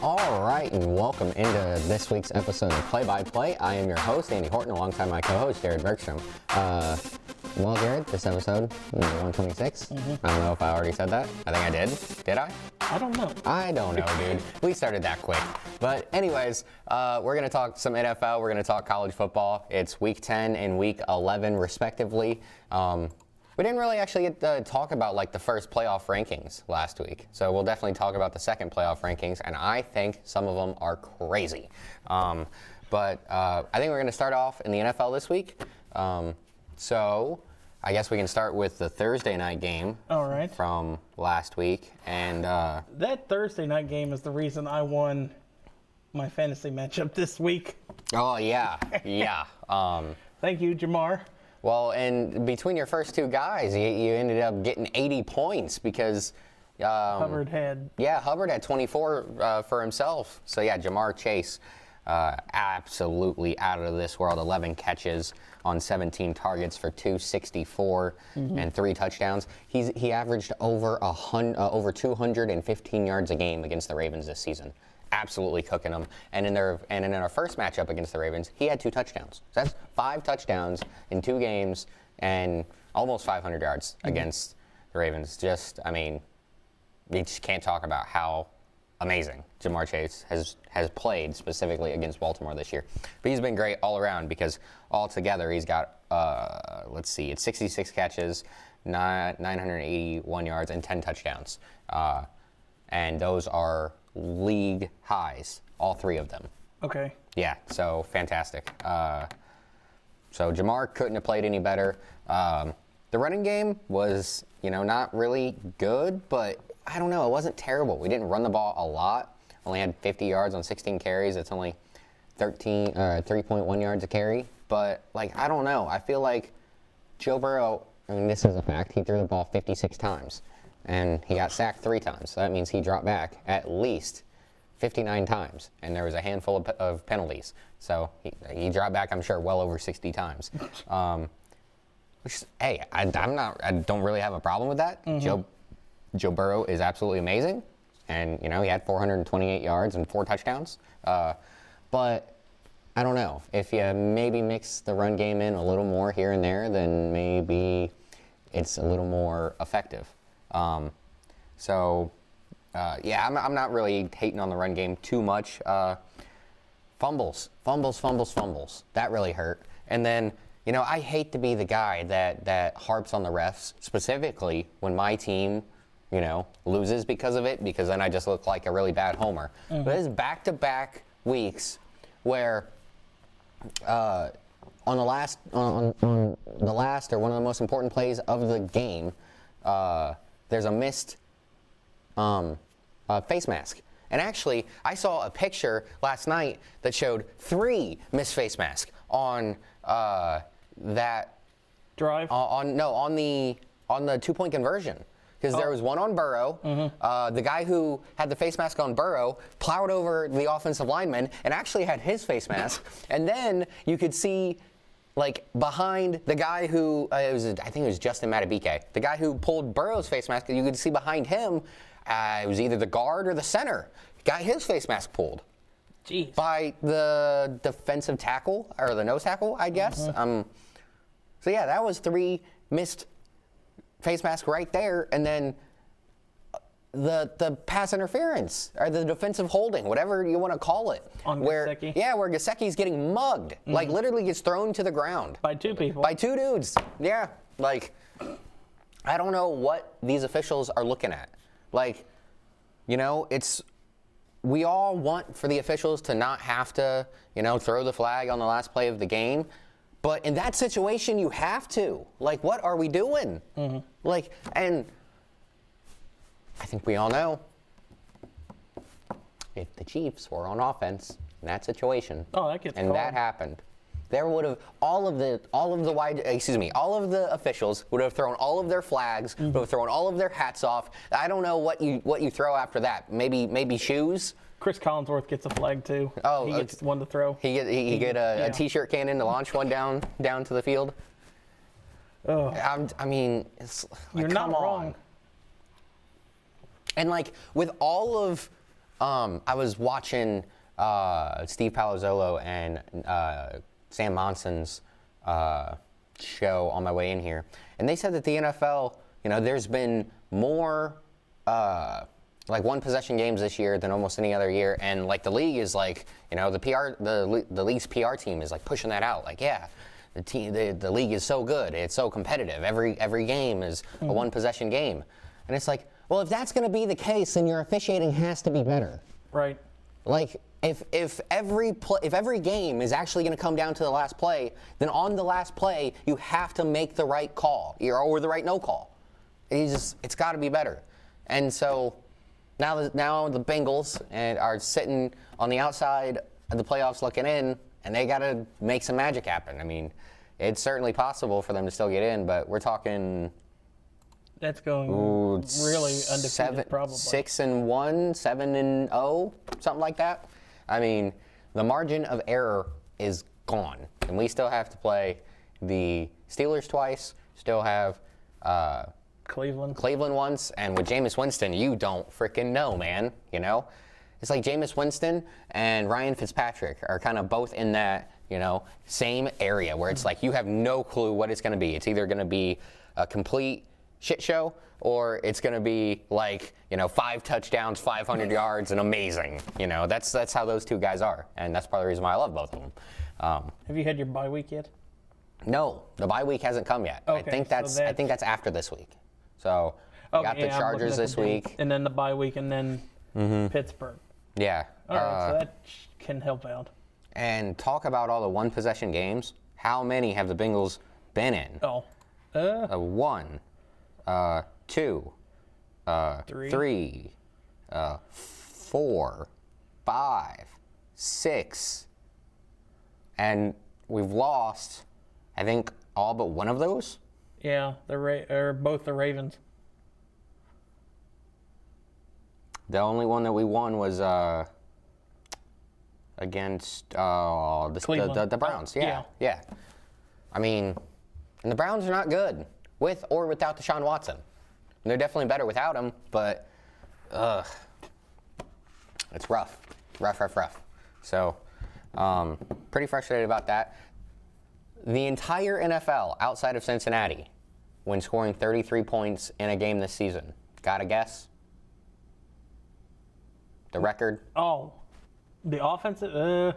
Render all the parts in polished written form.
All right, and welcome into this week's episode of Play by Play. I am your host, Andy Horton, alongside my co-host, Jared Bergstrom. Well, Jared, this episode, 126. I don't know if I already said that. I think I did. Did I? I don't know. I don't know, dude. We started that quick. But anyways, we're going to talk some NFL. We're going to talk college football. It's Week 10 and Week 11, respectively. We didn't really actually get to talk about like the first playoff rankings last week. So we'll definitely talk about the second playoff rankings, and I think some of them are crazy. But I think we're going to start off in the NFL this week. So I guess we can start with the Thursday night game. All right. From last week. And that Thursday night game is the reason I won my fantasy matchup this week. Oh, yeah. Yeah. Thank you, Jamar. Well, and between your first two guys, you ended up getting 80 points because Hubbard had. Yeah, Hubbard had 24 for himself. So, yeah, Jamar Chase, absolutely out of this world. 11 catches on 17 targets for 264 and 3 touchdowns. He averaged over 215 yards a game against the Ravens this season. Absolutely cooking them. And in our first matchup against the Ravens, he had 2 touchdowns. So that's 5 touchdowns in 2 games and almost 500 yards against the Ravens. Just, I mean, we just can't talk about how amazing Jamar Chase has played specifically against Baltimore this year. But he's been great all around because altogether he's got, it's 66 catches, 981 yards, and 10 touchdowns. And those are league highs, all 3 of them. Okay. Yeah, so fantastic. So Jamar couldn't have played any better. The running game was, not really good, but I don't know, it wasn't terrible. We didn't run the ball a lot. Only had 50 yards on 16 carries. It's only 3.1 yards a carry. But, I don't know. I feel like Joe Burrow, this is a fact, he threw the ball 56 times. And he got sacked 3 times. So that means he dropped back at least 59 times. And there was a handful of penalties. So he dropped back, I'm sure, well over 60 times. Hey, I don't really have a problem with that. Joe Burrow is absolutely amazing. And, he had 428 yards and 4 touchdowns. But I don't know. If you maybe mix the run game in a little more here and there, then maybe it's a little more effective. I'm not really hating on the run game too much. Fumbles. That really hurt. And then, I hate to be the guy that harps on the refs, specifically when my team, loses because of it, because then I just look like a really bad homer. But it's back-to-back weeks where on the last or one of the most important plays of the game, there's a missed face mask. And actually, I saw a picture last night that showed 3 missed face masks on that drive. On the 2-point conversion. Because there was one on Burrow. The guy who had the face mask on Burrow plowed over the offensive lineman and actually had his face mask. And then you could see, behind the guy who, I think it was Justin Madubuike, the guy who pulled Burrow's face mask, you could see behind him, it was either the guard or the center, got his face mask pulled. Jeez. By the defensive tackle, or the nose tackle, I guess. So yeah, that was 3 missed face mask right there, and then the pass interference or the defensive holding, whatever you want to call it, on Gesicki. where Gesicki's getting mugged, literally gets thrown to the ground By 2 people. by 2 dudes. Yeah, I don't know what these officials are looking at. We all want for the officials to not have to, throw the flag on the last play of the game. But in that situation, you have to. What are we doing? And I think we all know if the Chiefs were on offense in that situation, that gets and called. that happened, there would have all of the officials would have thrown all of their flags, would have thrown all of their hats off. I don't know what you throw after that. Maybe shoes. Chris Collinsworth gets a flag too. Oh, he gets one to throw. He get a T-shirt cannon to launch one down to the field. Oh. I mean, it's You're come not on. wrong. And with all of I was watching Steve Palazzolo and Sam Monson's show on my way in here, and they said that the NFL, there's been more like one possession games this year than almost any other year, and like the league is like, the league's PR team is like pushing that out, like the league is so good, it's so competitive. Every game is a one possession game, and it's like, well, if that's going to be the case, then your officiating has to be better. Right. Like if every game is actually going to come down to the last play, then on the last play you have to make the right call or the right no call. It's got to be better. And so now the Bengals are sitting on the outside of the playoffs looking in, and they got to make some magic happen. I mean, it's certainly possible for them to still get in, but we're talking. That's going really undefeated, probably. 6-1, 7-0, something like that. I mean, the margin of error is gone, and we still have to play the Steelers twice. Still have Cleveland once, and with Jameis Winston, you don't freaking know, man. It's like Jameis Winston and Ryan Fitzpatrick are kind of both in that same area where it's like you have no clue what it's going to be. It's either going to be a complete shit show, or it's going to be like 5 touchdowns, 500 yards, and amazing. That's how those two guys are, and that's part of the reason why I love both of them. Have you had your bye week yet? No, the bye week hasn't come yet. Okay, I think that's after this week. So we got the Chargers this week, and then the bye week, and then Pittsburgh. Yeah. All right, so that can help out. And talk about all the one possession games. How many have the Bengals been in? 1, 2, 3, 4, 5, 6, and we've lost, I think, all but one of those. Yeah, or both the Ravens. The only one that we won was against the Browns. Yeah. I mean, and the Browns are not good with or without Deshaun Watson. And they're definitely better without him, but it's rough. So, pretty frustrated about that. The entire NFL outside of Cincinnati, when scoring 33 points in a game this season, got a guess? The record? Oh, the offensive?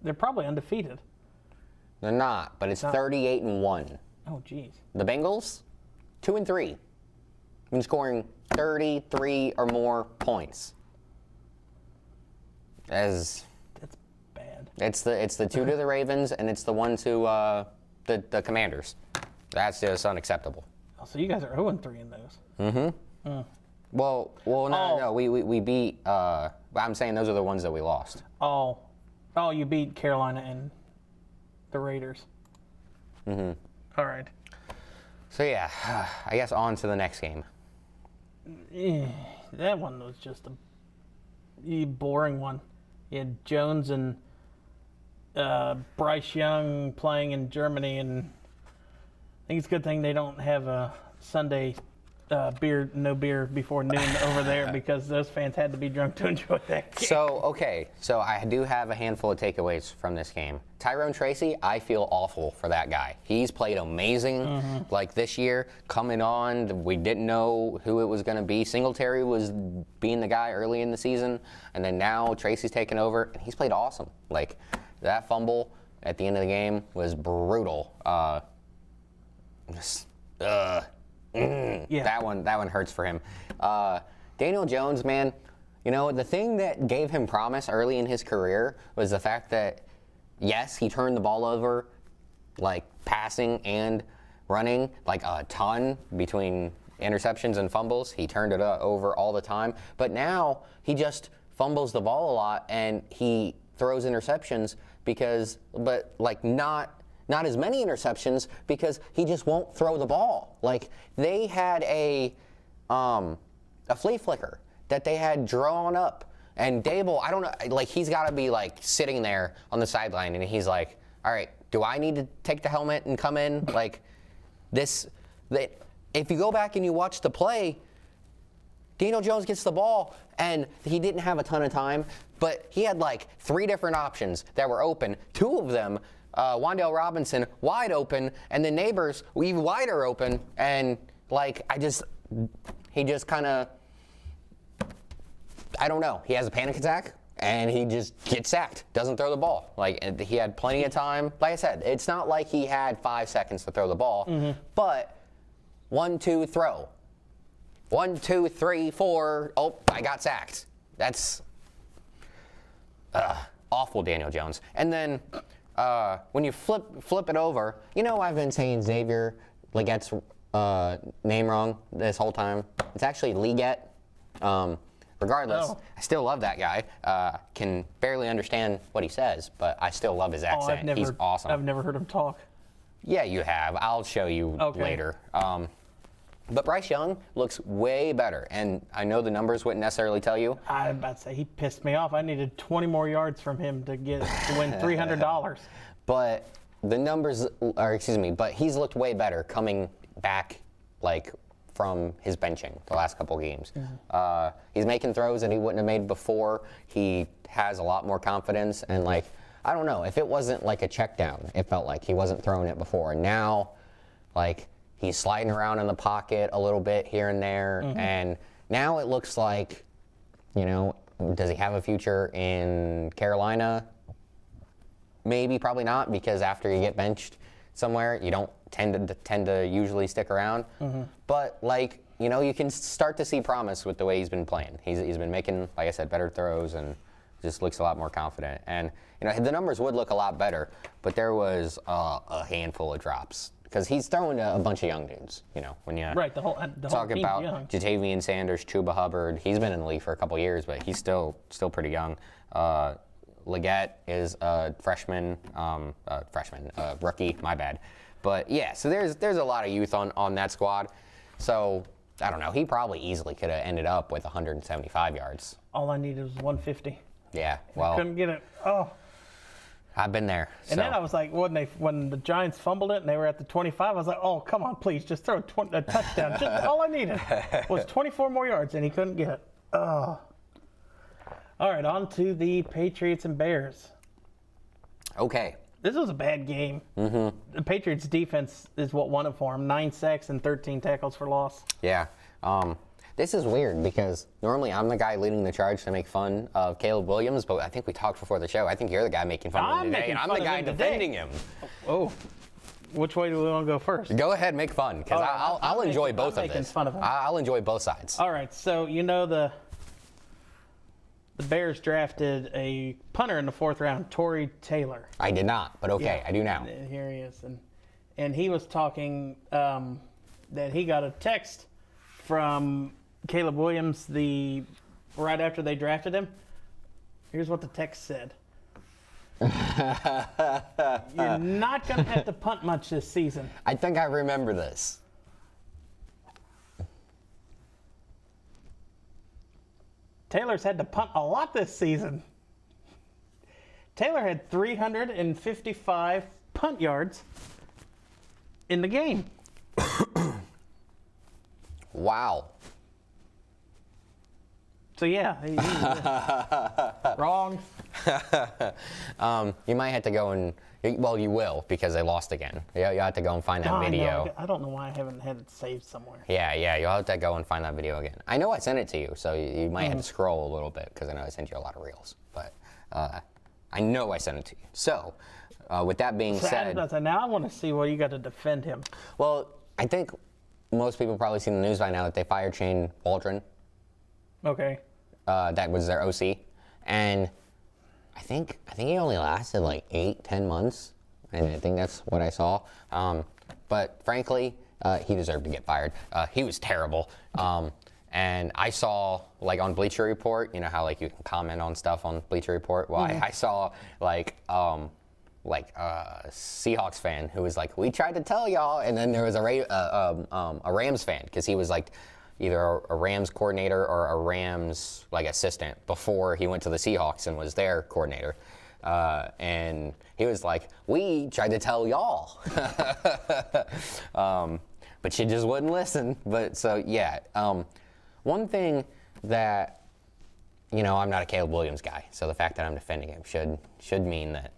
They're probably undefeated. They're not, but it's 38-1. Oh, geez. The Bengals, 2-3, when scoring 33 or more points. That's bad. It's the 2 to the Ravens, and it's the 1 to the Commanders. That's just unacceptable. Oh, so you guys are 0-3 in those. Mm-hmm. Well, no. We beat. I'm saying those are the ones that we lost. Oh, you beat Carolina and the Raiders. Mm-hmm. All right. So yeah, I guess on to the next game. That one was just a boring one. You had Jones and Bryce Young playing in Germany, and I think it's a good thing they don't have a Sunday no beer before noon over there, because those fans had to be drunk to enjoy that game. So I do have a handful of takeaways from this game. Tyrone Tracy, I feel awful for that guy. He's played amazing, like this year, coming on. We didn't know who it was going to be. Singletary was being the guy early in the season, and then now Tracy's taken over, and he's played awesome. Like, that fumble at the end of the game was brutal. Yeah. That one hurts for him. Daniel Jones, man, the thing that gave him promise early in his career was the fact that, yes, he turned the ball over, like passing and running, like a ton between interceptions and fumbles. He turned it over all the time. But now he just fumbles the ball a lot, and he throws interceptions but not as many interceptions because he just won't throw the ball. Like, they had a flea flicker that they had drawn up, and Dable, I don't know, like, he's got to be like sitting there on the sideline, and he's like, all right, do I need to take the helmet and come in? Like, if you go back and you watch the play, Daniel Jones gets the ball, and he didn't have a ton of time, but he had like 3 different options that were open. 2 of them, Wan'Dale Robinson wide open, and the Neighbors even wider open, and like he just kind of, I don't know. He has a panic attack, and he just gets sacked. Doesn't throw the ball. Like, he had plenty of time. Like I said, it's not like he had 5 seconds to throw the ball, but 1, 2, throw. 1, 2, 3, 4. Oh, I got sacked. That's awful, Daniel Jones. And then when you flip it over, I've been saying Xavier Legette's name wrong this whole time. It's actually Legette. Regardless, I still love that guy. Can barely understand what he says, but I still love his accent. He's awesome. I've never heard him talk. Yeah, you have. I'll show you later. But Bryce Young looks way better, and I know the numbers wouldn't necessarily tell you. I'm about to say, he pissed me off. I needed 20 more yards from him to win $300. But the numbers, but he's looked way better coming back, like, from his benching the last couple games. He's making throws that he wouldn't have made before. He has a lot more confidence, and like, I don't know, if it wasn't like a check down, it felt like he wasn't throwing it before. And now, like, he's sliding around in the pocket a little bit here and there, and now it looks like, does he have a future in Carolina? Maybe, probably not, because after you get benched somewhere, you don't tend to usually stick around. But like, you can start to see promise with the way he's been playing. He's been making, like I said, better throws and just looks a lot more confident. And the numbers would look a lot better, but there was a handful of drops because he's throwing to a bunch of young dudes. When you the whole talk team's about young. Jatavian Sanders, Chuba Hubbard, he's been in the league for a couple years, but he's still pretty young. Legette is a rookie, my bad. But yeah, so there's a lot of youth on that squad. So I don't know, he probably easily could have ended up with 175 yards. All I needed was 150. Yeah, well, Couldn't get it. Oh. I've been there. And then I was like, when the Giants fumbled it and they were at the 25, I was like, oh, come on, please, just throw a touchdown. Just all I needed was 24 more yards, and he couldn't get it. Oh. All right, on to the Patriots and Bears. Okay. This was a bad game. The Patriots' defense is what won it for them. 9 sacks and 13 tackles for loss. Yeah. This is weird because normally I'm the guy leading the charge to make fun of Caleb Williams, but I think we talked before the show. I think you're the guy making fun of him today, and I'm the guy defending him. Oh. Which way do we want to go first? Go ahead, make fun, because I'll enjoy both of this. Fun of him. I'll enjoy both sides. All right, so the Bears drafted a punter in the 4th round, Torrey Taylor. I did not, but okay, I do now. Here he is. And he was talking that he got a text from Caleb Williams right after they drafted him. Here's what the text said. You're not going to have to punt much this season. I think I remember this. Taylor's had to punt a lot this season. Taylor had 355 punt yards in the game. Wow. So yeah, wrong. You might have to go and, well, you will, because they lost again. You have to go and find that video. I don't know why I haven't had it saved somewhere. Yeah, you'll have to go and find that video again. I know I sent it to you, so you might have to scroll a little bit, because I know I sent you a lot of reels. But I know I sent it to you. So, with that being said... Now I want to see what you got to defend him. Well, I think most people probably seen the news by now that they fired Shane Waldron. Okay. That was their OC. And I think he only lasted like 8-10 months, and I think that's what I saw. But frankly, he deserved to get fired. He was terrible. And I saw, like, on Bleacher Report, you know how like you can comment on stuff on Bleacher Report. Well, I saw like a Seahawks fan who was like, "We tried to tell y'all," and then there was a Rams fan, because he was like either a Rams coordinator or a Rams like assistant before he went to the Seahawks and was their coordinator. And he was like, "We tried to tell y'all," but she just wouldn't listen. But so yeah, one thing that, I'm not a Caleb Williams guy, so the fact that I'm defending him should mean that,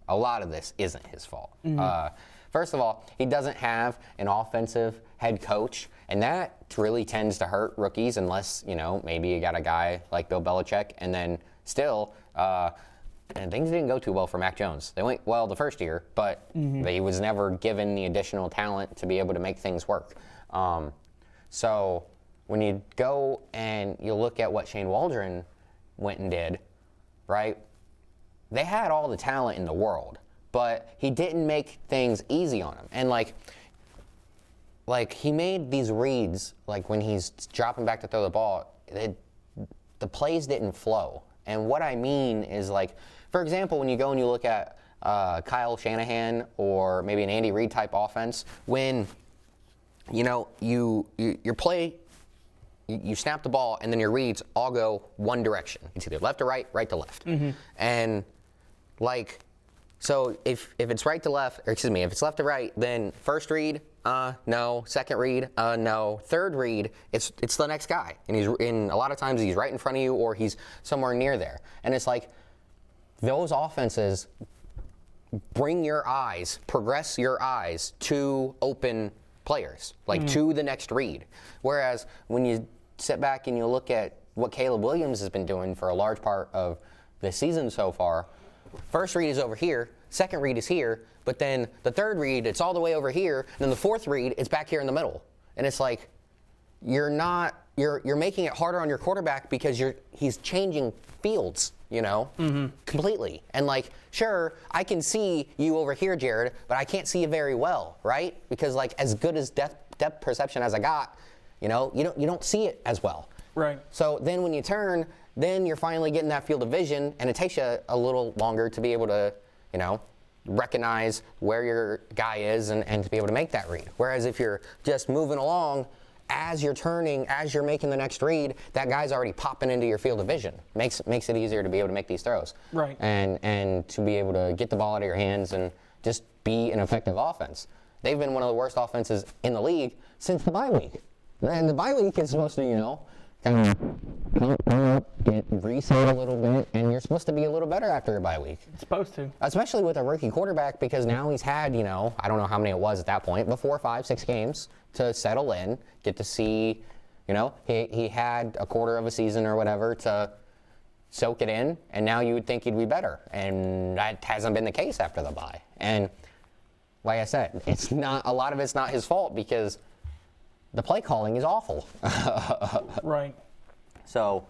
a lot of this isn't his fault. First of all, he doesn't have an offensive head coach, and that really tends to hurt rookies unless, maybe you got a guy like Bill Belichick, and then still, and things didn't go too well for Mac Jones. They went well the first year, but he was never given the additional talent to be able to make things work. So when you go and you look at what Shane Waldron went and did, right, they had all the talent in the world, but he didn't make things easy on them. And like he made these reads, like when he's dropping back to throw the ball, the plays didn't flow. And what I mean is, like, for example, when you go and you look at Kyle Shanahan or maybe an Andy Reid type offense, when your play, you snap the ball and then your reads all go one direction. It's either left to right, right to left. And like, so if it's right to left, or excuse me, if it's left to right, then first read, no. Second read, no. Third read, it's the next guy, and a lot of times he's right in front of you or he's somewhere near there. And it's like those offenses progress your eyes to open players, like to the next read. Whereas when you sit back and you look at what Caleb Williams has been doing for a large part of the season so far, first read is over here, second read is here, but then the third read, it's all the way over here, and then the fourth read, it's back here in the middle. And it's like, you're making it harder on your quarterback because he's changing fields, completely. And like, sure, I can see you over here, Jared, but I can't see you very well, right? Because like, as good as depth perception as I got, you don't see it as well. Right. So then when you turn, then you're finally getting that field of vision, and it takes you a little longer to be able to, recognize where your guy is and to be able to make that read. Whereas if you're just moving along, as you're turning, as you're making the next read, that guy's already popping into your field of vision. Makes it easier to be able to make these throws. Right. And to be able to get the ball out of your hands and just be an effective offense. They've been one of the worst offenses in the league since the bye week. And the bye week is supposed to, kind of come up, get reset a little bit, and you're supposed to be a little better after your bye week. It's supposed to. Especially with a rookie quarterback, because now he's had, I don't know how many it was at that point, but 4, 5, 6 games to settle in, get to see, he had a quarter of a season or whatever to soak it in, and now you would think he'd be better. And that hasn't been the case after the bye. And like I said, a lot of it's not his fault because the play calling is awful. Right. So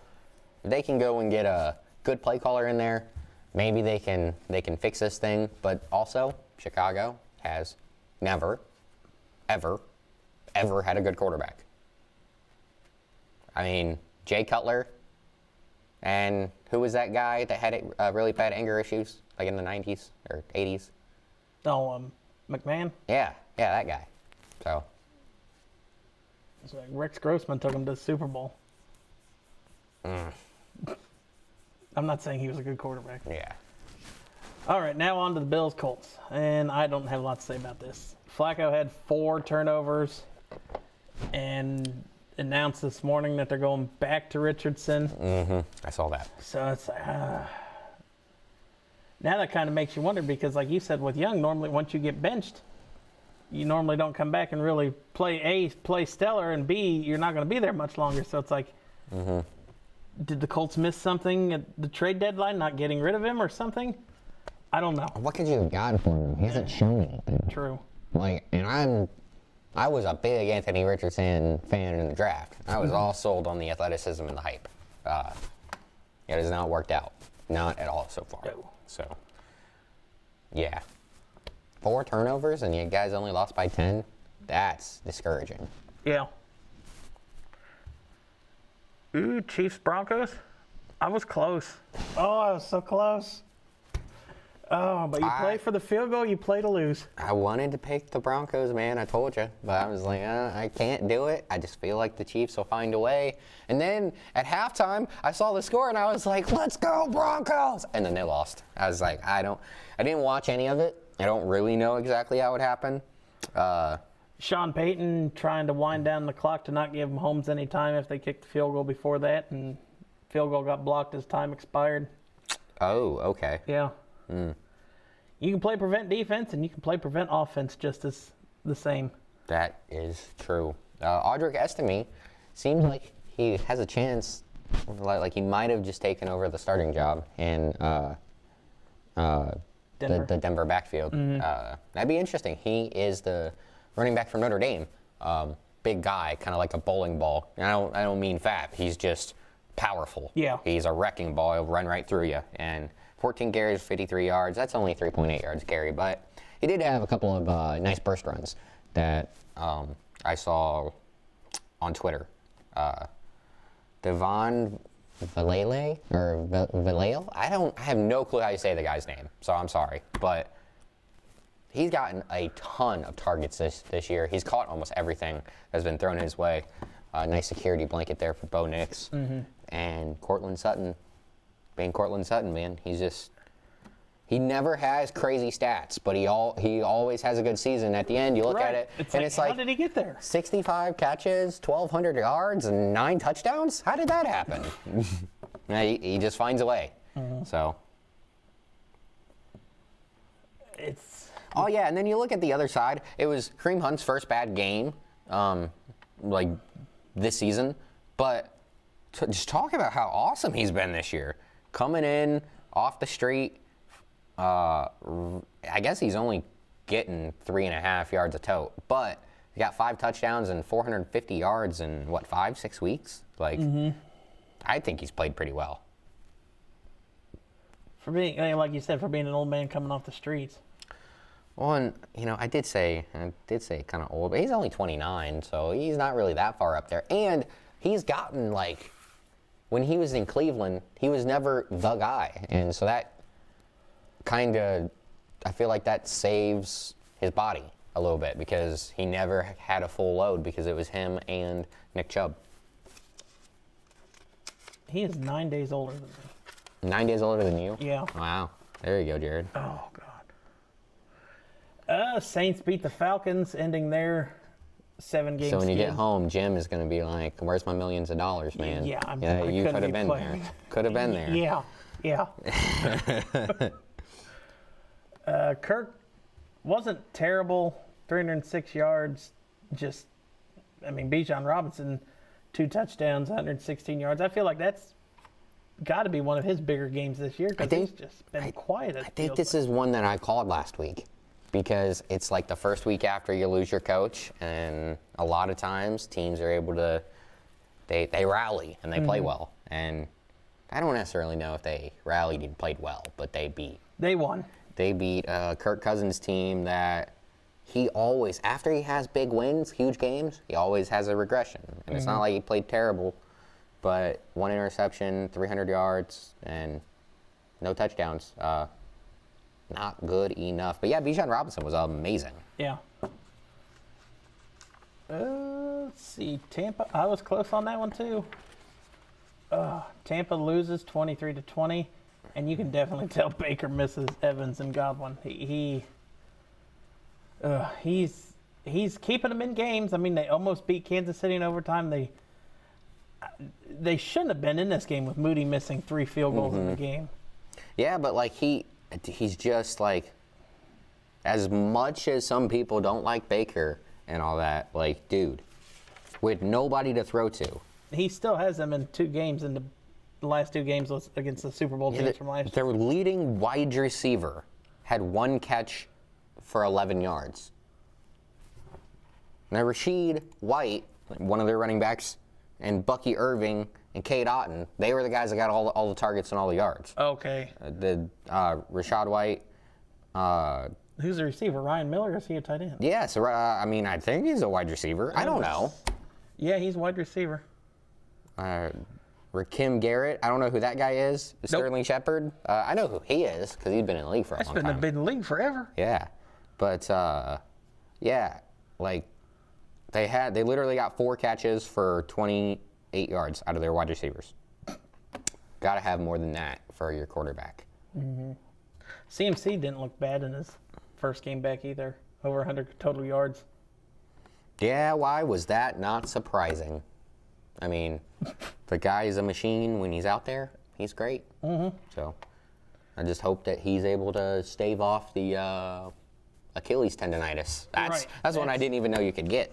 if they can go and get a good play caller in there, maybe they can fix this thing. But also, Chicago has never, ever had a good quarterback. I mean, Jay Cutler, and who was that guy that had really bad anger issues, like in the 90s or 80s? Oh, McMahon? Yeah, that guy. So. It's like Rex Grossman took him to the Super Bowl. I'm not saying he was a good quarterback. Yeah. All right, now on to the Bills Colts. And I don't have a lot to say about this. Flacco had 4 turnovers and announced this morning that they're going back to Richardson. I saw that. So it's like, now that kind of makes you wonder because, like you said, with Young, normally once you get benched, you normally don't come back and really play stellar, and B, you're not going to be there much longer. So it's like, did the Colts miss something at the trade deadline, not getting rid of him or something? I don't know. What could you have gotten for him? He hasn't shown anything. True. And I was a big Anthony Richardson fan in the draft. I was all sold on the athleticism and the hype. It has not worked out. Not at all so far. No. So, yeah. 4 turnovers and you guys only lost by 10? That's discouraging. Yeah. Ooh, Chiefs Broncos? I was close. Oh, I was so close. Oh, but you play for the field goal, you play to lose. I wanted to pick the Broncos, man. I told you. But I was like, I can't do it. I just feel like the Chiefs will find a way. And then at halftime, I saw the score and I was like, let's go Broncos. And then they lost. I was like, I didn't watch any of it. I don't really know exactly how it happened. Sean Payton trying to wind down the clock to not give Mahomes any time if they kicked the field goal before that, and field goal got blocked as time expired. Oh, okay. Yeah. You can play prevent defense, and you can play prevent offense just as the same. That is true. Audric Estime seems like he has a chance, like he might have just taken over the starting job in Denver. the Denver backfield. That'd be interesting. He is the running back from Notre Dame. Big guy, kind of like a bowling ball. And I don't mean fat. He's just powerful. Yeah. He's a wrecking ball. He'll run right through you. And 14 carries, 53 yards. That's only 3.8 yards carry, but he did have a couple of nice burst runs that I saw on Twitter. Devon Valele or Vallejo? I have no clue how you say the guy's name, so I'm sorry, but he's gotten a ton of targets this year. He's caught almost everything that's been thrown his way. Nice security blanket there for Bo Nix. And Cortland Sutton, being Cortland Sutton, man, he never has crazy stats, but he always has a good season. At the end, you look at it, and it's like, how did he get there? 65 catches, 1,200 yards, and 9 touchdowns? How did that happen? he just finds a way. So. Oh, yeah, and then you look at the other side. It was Kareem Hunt's first bad game, like, this season. But just talk about how awesome he's been this year. Coming in off the street, I guess he's only getting 3.5 yards a tote. But he got 5 touchdowns and 450 yards in, 5-6 weeks? Like, I think he's played pretty well. For being, like you said, for being an old man coming off the streets. Well, and, I did say kind of old, but he's only 29, so he's not really that far up there. And he's gotten, like, when he was in Cleveland, he was never the guy. And so that kind of, I feel like that saves his body a little bit because he never had a full load because it was him and Nick Chubb. He is 9 days older than me. 9 days older than you? Yeah. Wow. There you go, Jared. Oh, God. Saints beat the Falcons, ending their 7-game So when you skid. get home, Jim is going to be like, "Where's my millions of dollars, man?" Yeah, you could have been there. Could have been there. Yeah. Kirk wasn't terrible. 306 yards. Bijan Robinson, 2 touchdowns, 116 yards. I feel like that's got to be one of his bigger games this year because he's just been quiet. I think this is one that I called last week because it's like the first week after you lose your coach, and a lot of times teams are able to they rally and they play well. And I don't necessarily know if they rallied and played well, but they won. They beat Kirk Cousins' team that he always, after he has big wins, huge games, he always has a regression. And it's not like he played terrible, but 1 interception, 300 yards, and no touchdowns. Not good enough. But yeah, Bijan Robinson was amazing. Yeah. Let's see. Tampa, I was close on that one too. Tampa loses 23-20, and you can definitely tell Baker misses Evans and Godwin. He's keeping them in games. I mean, they almost beat Kansas City in overtime. They shouldn't have been in this game with Moody missing 3 field goals in the game. Yeah, but like he's just like, as much as some people don't like Baker and all that, like, dude, with nobody to throw to. He still has them in 2 games, and the last 2 games was against the Super Bowl teams from last year. Their leading wide receiver had 1 catch for 11 yards. Now, Rashid White, one of their running backs, and Bucky Irving and Cade Otton, they were the guys that got all the targets and all the yards. Okay. Rashad White. Who's the receiver? Ryan Miller? Or is he a tight end? Yeah, so I think he's a wide receiver. I don't know. Yeah, he's a wide receiver. Rakim Garrett. I don't know who that guy is. Nope. Sterling Shepard. I know who he is because he's been in the league for a long time. He's been in the league forever. Yeah, but yeah, like they literally got 4 catches for 28 yards out of their wide receivers. Got to have more than that for your quarterback. Mm-hmm. CMC didn't look bad in his first game back either. Over 100 total yards. Yeah, why was that not surprising? I mean, the guy is a machine when he's out there. He's great. So I just hope that he's able to stave off the Achilles tendonitis. That's one I didn't even know you could get.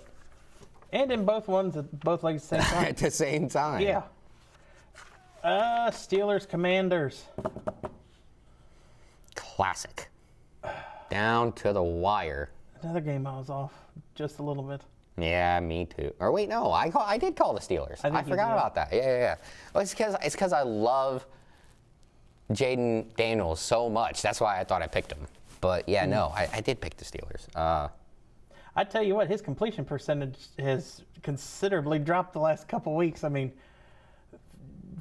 And in both ones, at both legs at the same time. At the same time. Yeah. Steelers, Commanders. Classic. Down to the wire. Another game I was off just a little bit. Yeah, me too. Or wait, no, I did call the Steelers. I forgot about that. Yeah. Well, it's because I love Jaden Daniels so much. That's why I thought I picked him. But yeah, no, I did pick the Steelers. I tell you what, his completion percentage has considerably dropped the last couple weeks. I mean,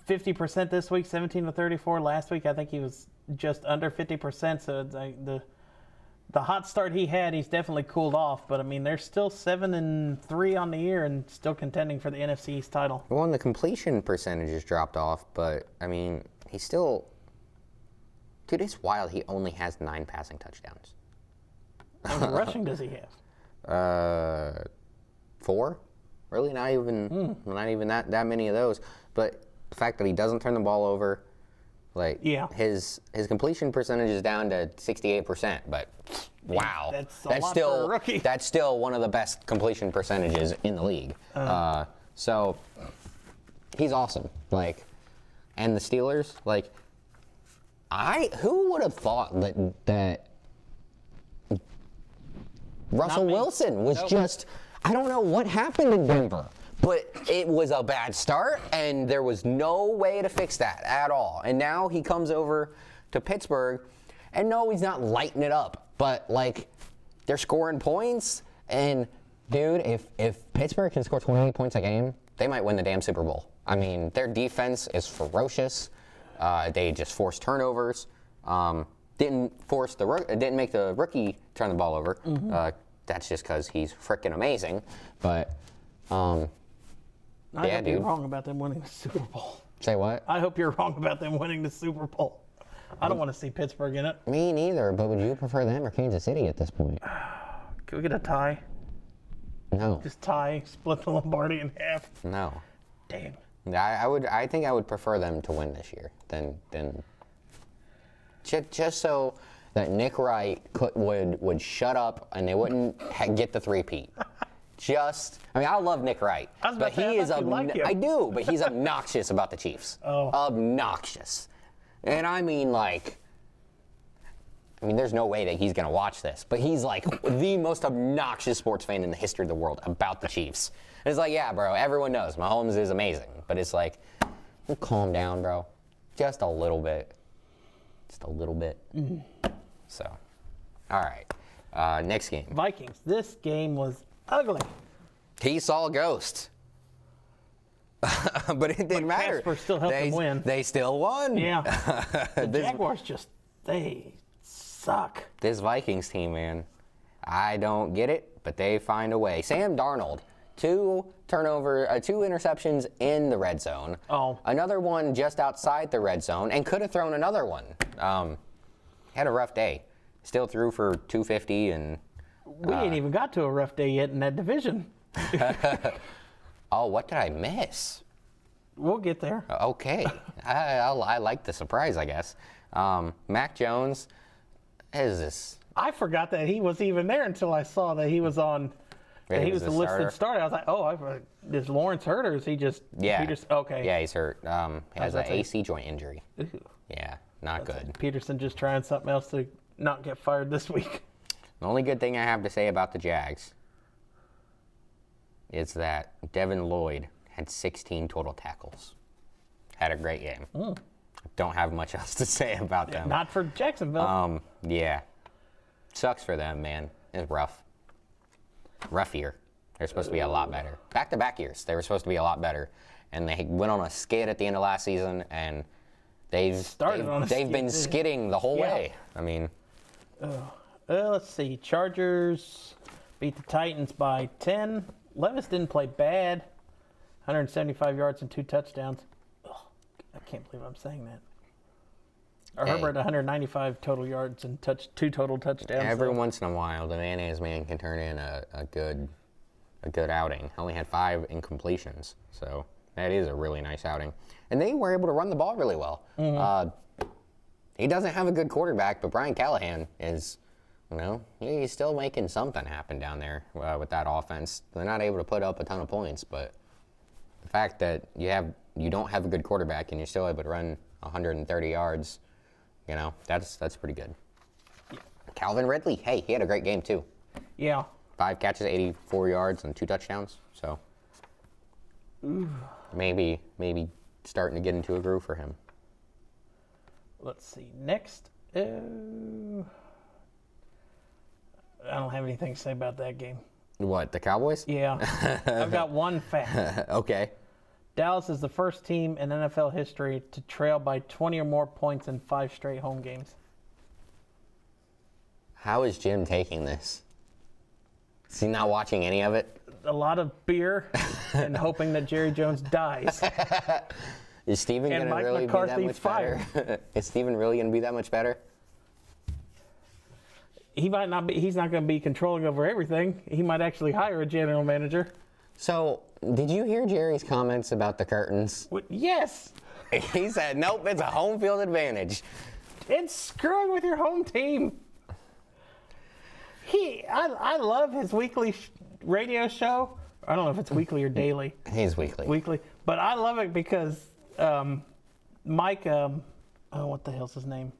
50% this week, 17 to 34. Last week, I think he was just under 50%. So it's like the hot start he had, he's definitely cooled off. But I mean, they're still 7-3 on the year and still contending for the NFC East title. Well, and the completion percentage has dropped off, but I mean, he's still. Dude, it's wild. He only has 9 passing touchdowns. How many rushing does he have? 4. Really, not even that many of those. But the fact that he doesn't turn the ball over, like his completion percentage is down to 68%. But wow, that's still for a rookie. That's still one of the best completion percentages in the league. So he's awesome. Like, and the Steelers, like, who would have thought that Russell Wilson was just, I don't know what happened in Denver, but it was a bad start, and there was no way to fix that at all. And now he comes over to Pittsburgh, and no, he's not lighting it up, but, like, they're scoring points, and, dude, if Pittsburgh can score 28 points a game, they might win the damn Super Bowl. I mean, their defense is ferocious. They just forced turnovers. Didn't make the rookie turn the ball over. That's just because he's freaking amazing. But I hope you're wrong about them winning the Super Bowl. Say what? I hope you're wrong about them winning the Super Bowl. I don't want to see Pittsburgh in it. Me neither. But would you prefer them or Kansas City at this point? Can we get a tie? No. Just tie, split the Lombardi in half. No. Damn. I think I would prefer them to win this year than just so that Nick Wright would shut up and they wouldn't get the three-peat. I love Nick Wright, but he is I do, but he's obnoxious about the Chiefs. Obnoxious, and I mean there's no way that he's gonna watch this, but he's like the most obnoxious sports fan in the history of the world about the Chiefs. And it's like, yeah, bro, everyone knows Mahomes is amazing, but it's like, calm down, bro, just a little bit. So, all right, next game. Vikings. This game was ugly. He saw a ghost, but it didn't matter. Casper still helped them win. They still won. Yeah. The Jaguars they suck. This Vikings team, man, I don't get it, but they find a way. Sam Darnold, 2 interceptions in the red zone. Another one just outside the red zone, and could have thrown another one. Had a rough day. Still threw for 250, and we ain't even got to a rough day yet in that division. Oh, what did I miss? We'll get there. Okay. I like the surprise, I guess. Mac Jones, is this? I forgot that he was even there until I saw that he was on. He was a listed starter. I was like, is Lawrence hurt or is he just? Yeah. Okay. Yeah, he's hurt. He has an AC joint injury. Ooh. Yeah, not good. Like Peterson just trying something else to not get fired this week. The only good thing I have to say about the Jags is that Devin Lloyd had 16 total tackles. Had a great game. Don't have much else to say about them. Not for Jacksonville. Yeah. Sucks for them, man. It's rough. Rough year. They're supposed to be a lot better. Back-to-back years, they were supposed to be a lot better. And they went on a skid at the end of last season, and they've been skidding the whole way. I mean. Let's see. Chargers beat the Titans by 10. Levis didn't play bad. 175 yards and 2 touchdowns. I can't believe I'm saying that. Herbert 195 total yards and 2 total touchdowns. Every once in a while, the mayonnaise man can turn in a good a good outing. Only had 5 incompletions, so that is a really nice outing. And they were able to run the ball really well. He doesn't have a good quarterback, but Brian Callahan is, he's still making something happen down there with that offense. They're not able to put up a ton of points, but the fact that you don't have a good quarterback and you're still able to run 130 yards, that's pretty good. Yeah. Calvin Ridley, hey, he had a great game too. Yeah. 5 catches, 84 yards, and 2 touchdowns. So maybe starting to get into a groove for him. Let's see. Next, I don't have anything to say about that game. What, the Cowboys? Yeah. I've got one fact. Okay. Dallas is the first team in NFL history to trail by 20 or more points in 5 straight home games. How is Jim taking this? Is he not watching any of it? A lot of beer and hoping that Jerry Jones dies. Is Steven going to really be that much better? Is Steven really going to be that much better? He might not be. He's not going to be controlling over everything. He might actually hire a general manager. So, did you hear Jerry's comments about the curtains? Yes. He said, nope, it's a home field advantage. It's screwing with your home team. I love his weekly radio show. I don't know if it's weekly or daily. He's weekly. Weekly. But I love it because Mike, what the hell's his name?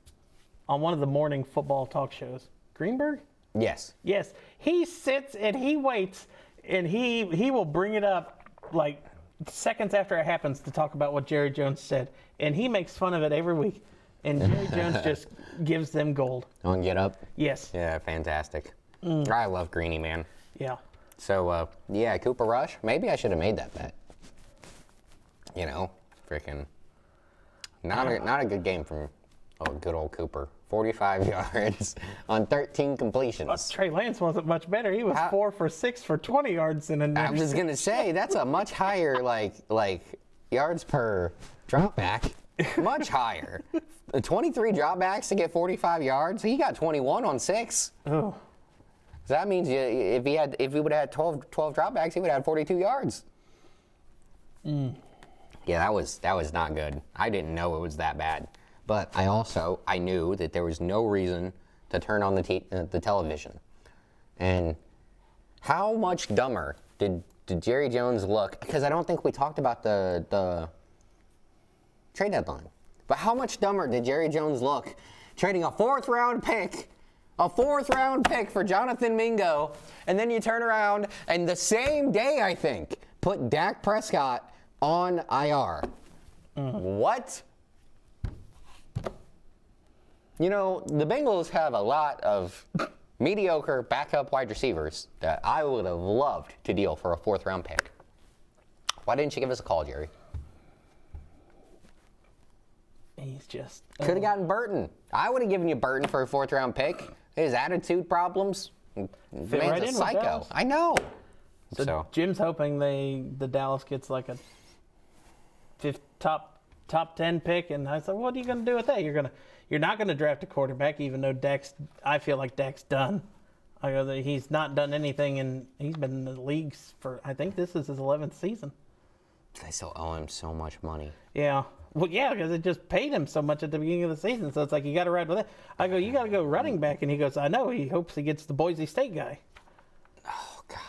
On one of the morning football talk shows. Greenberg? Yes. Yes. He sits and he waits and he will bring it up like seconds after it happens to talk about what Jerry Jones said. And he makes fun of it every week. And Jerry Jones just gives them gold. On Get Up? Yes. Yeah, fantastic. I love Greeny, man. Yeah. So, Cooper Rush. Maybe I should have made that bet. Freaking not a good game from good old Cooper. 45 yards on 13 completions. Trey Lance wasn't much better. He was 4 for 6 for 20 yards in a I was gonna say that's a much higher like yards per drop back. Much higher. 23 dropbacks to get 45 yards. He got 21 on 6. Oh. So that means if he would have had 12 dropbacks, he would have had 42 yards. Yeah, that was not good. I didn't know it was that bad. But I knew that there was no reason to turn on the television. And how much dumber did Jerry Jones look? Because I don't think we talked about the trade deadline. But how much dumber did Jerry Jones look trading a 4th round pick for Jonathan Mingo, and then you turn around and the same day, I think, put Dak Prescott on IR. What? The Bengals have a lot of mediocre backup wide receivers that I would have loved to deal for a 4th round pick. Why didn't you give us a call, Jerry? He's just... Could have gotten Burton. I would have given you Burton for a 4th round pick. His attitude problems. Fit right in a with psycho. Dallas. I know. So Jim's hoping the Dallas gets like a top 10 pick, and I said, what are you going to do with that? You're not going to draft a quarterback, even though I feel like Dak's done. He's not done anything, and he's been in the leagues for, I think this is his 11th season. They still owe him so much money. Yeah. Well, yeah, because it just paid him so much at the beginning of the season. So it's like, you got to ride with it. I go, you got to go running back. And he goes, I know. He hopes he gets the Boise State guy. Oh, God,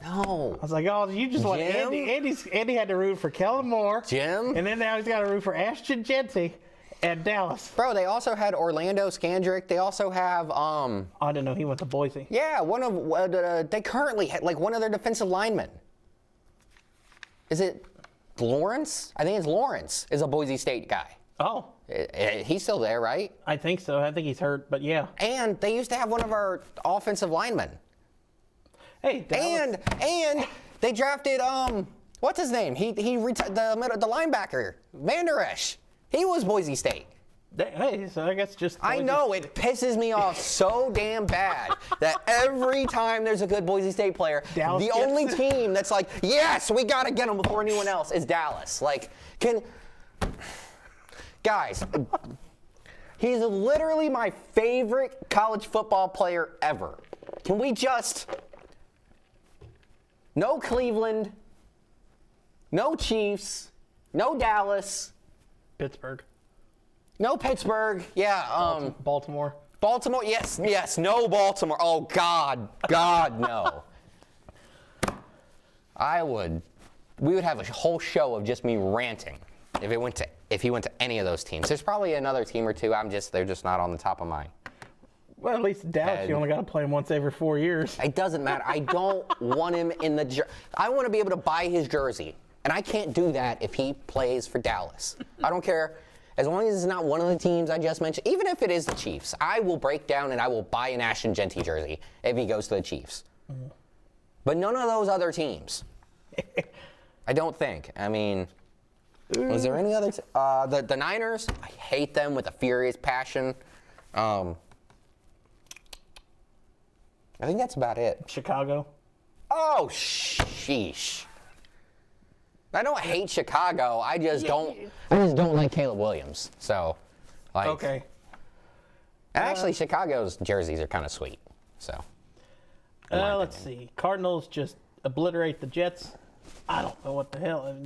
no. I was like, oh, you just want Andy. Andy had to root for Kellen Moore. Jim? And then now he's got to root for Ashton Jeanty at Dallas. Bro, they also had Orlando Scandrick. They also have, I didn't know he went to Boise. Yeah, they currently had, one of their defensive linemen. Is it Lawrence? I think it's Lawrence is a Boise State guy. Oh. He's still there, right? I think so. I think he's hurt, but yeah. And they used to have one of our offensive linemen. Hey, Dallas. And they drafted what's his name? He retired the linebacker, Van Der Esch. He was Boise State. Hey, so I guess just... I know, it pisses me off so damn bad that every time there's a good Boise State player, the only team that's like, yes, we got to get him before anyone else is Dallas. Guys, he's literally my favorite college football player ever. Can we just... No Cleveland. No Chiefs. No Dallas. Pittsburgh. No Pittsburgh. Yeah. Baltimore. Baltimore. Yes. No Baltimore. Oh God. No. We would have a whole show of just me ranting if he went to any of those teams. There's probably another team or two. They're just not on the top of my. Well, at least Dallas, you only got to play him once every 4 years. It doesn't matter. I don't want him in the. I want to be able to buy his jersey, and I can't do that if he plays for Dallas. I don't care. As long as it's not one of the teams I just mentioned, even if it is the Chiefs, I will break down and I will buy an Ashton Genty jersey if he goes to the Chiefs. Mm-hmm. But none of those other teams. I don't think. I mean, is there any other? The Niners, I hate them with a furious passion. I think that's about it. Chicago. Oh, sheesh. I don't hate Chicago. I just don't like Caleb Williams. So, like. Okay. And actually, Chicago's jerseys are kind of sweet. So. Let's see. Cardinals just obliterate the Jets. I don't know what the hell.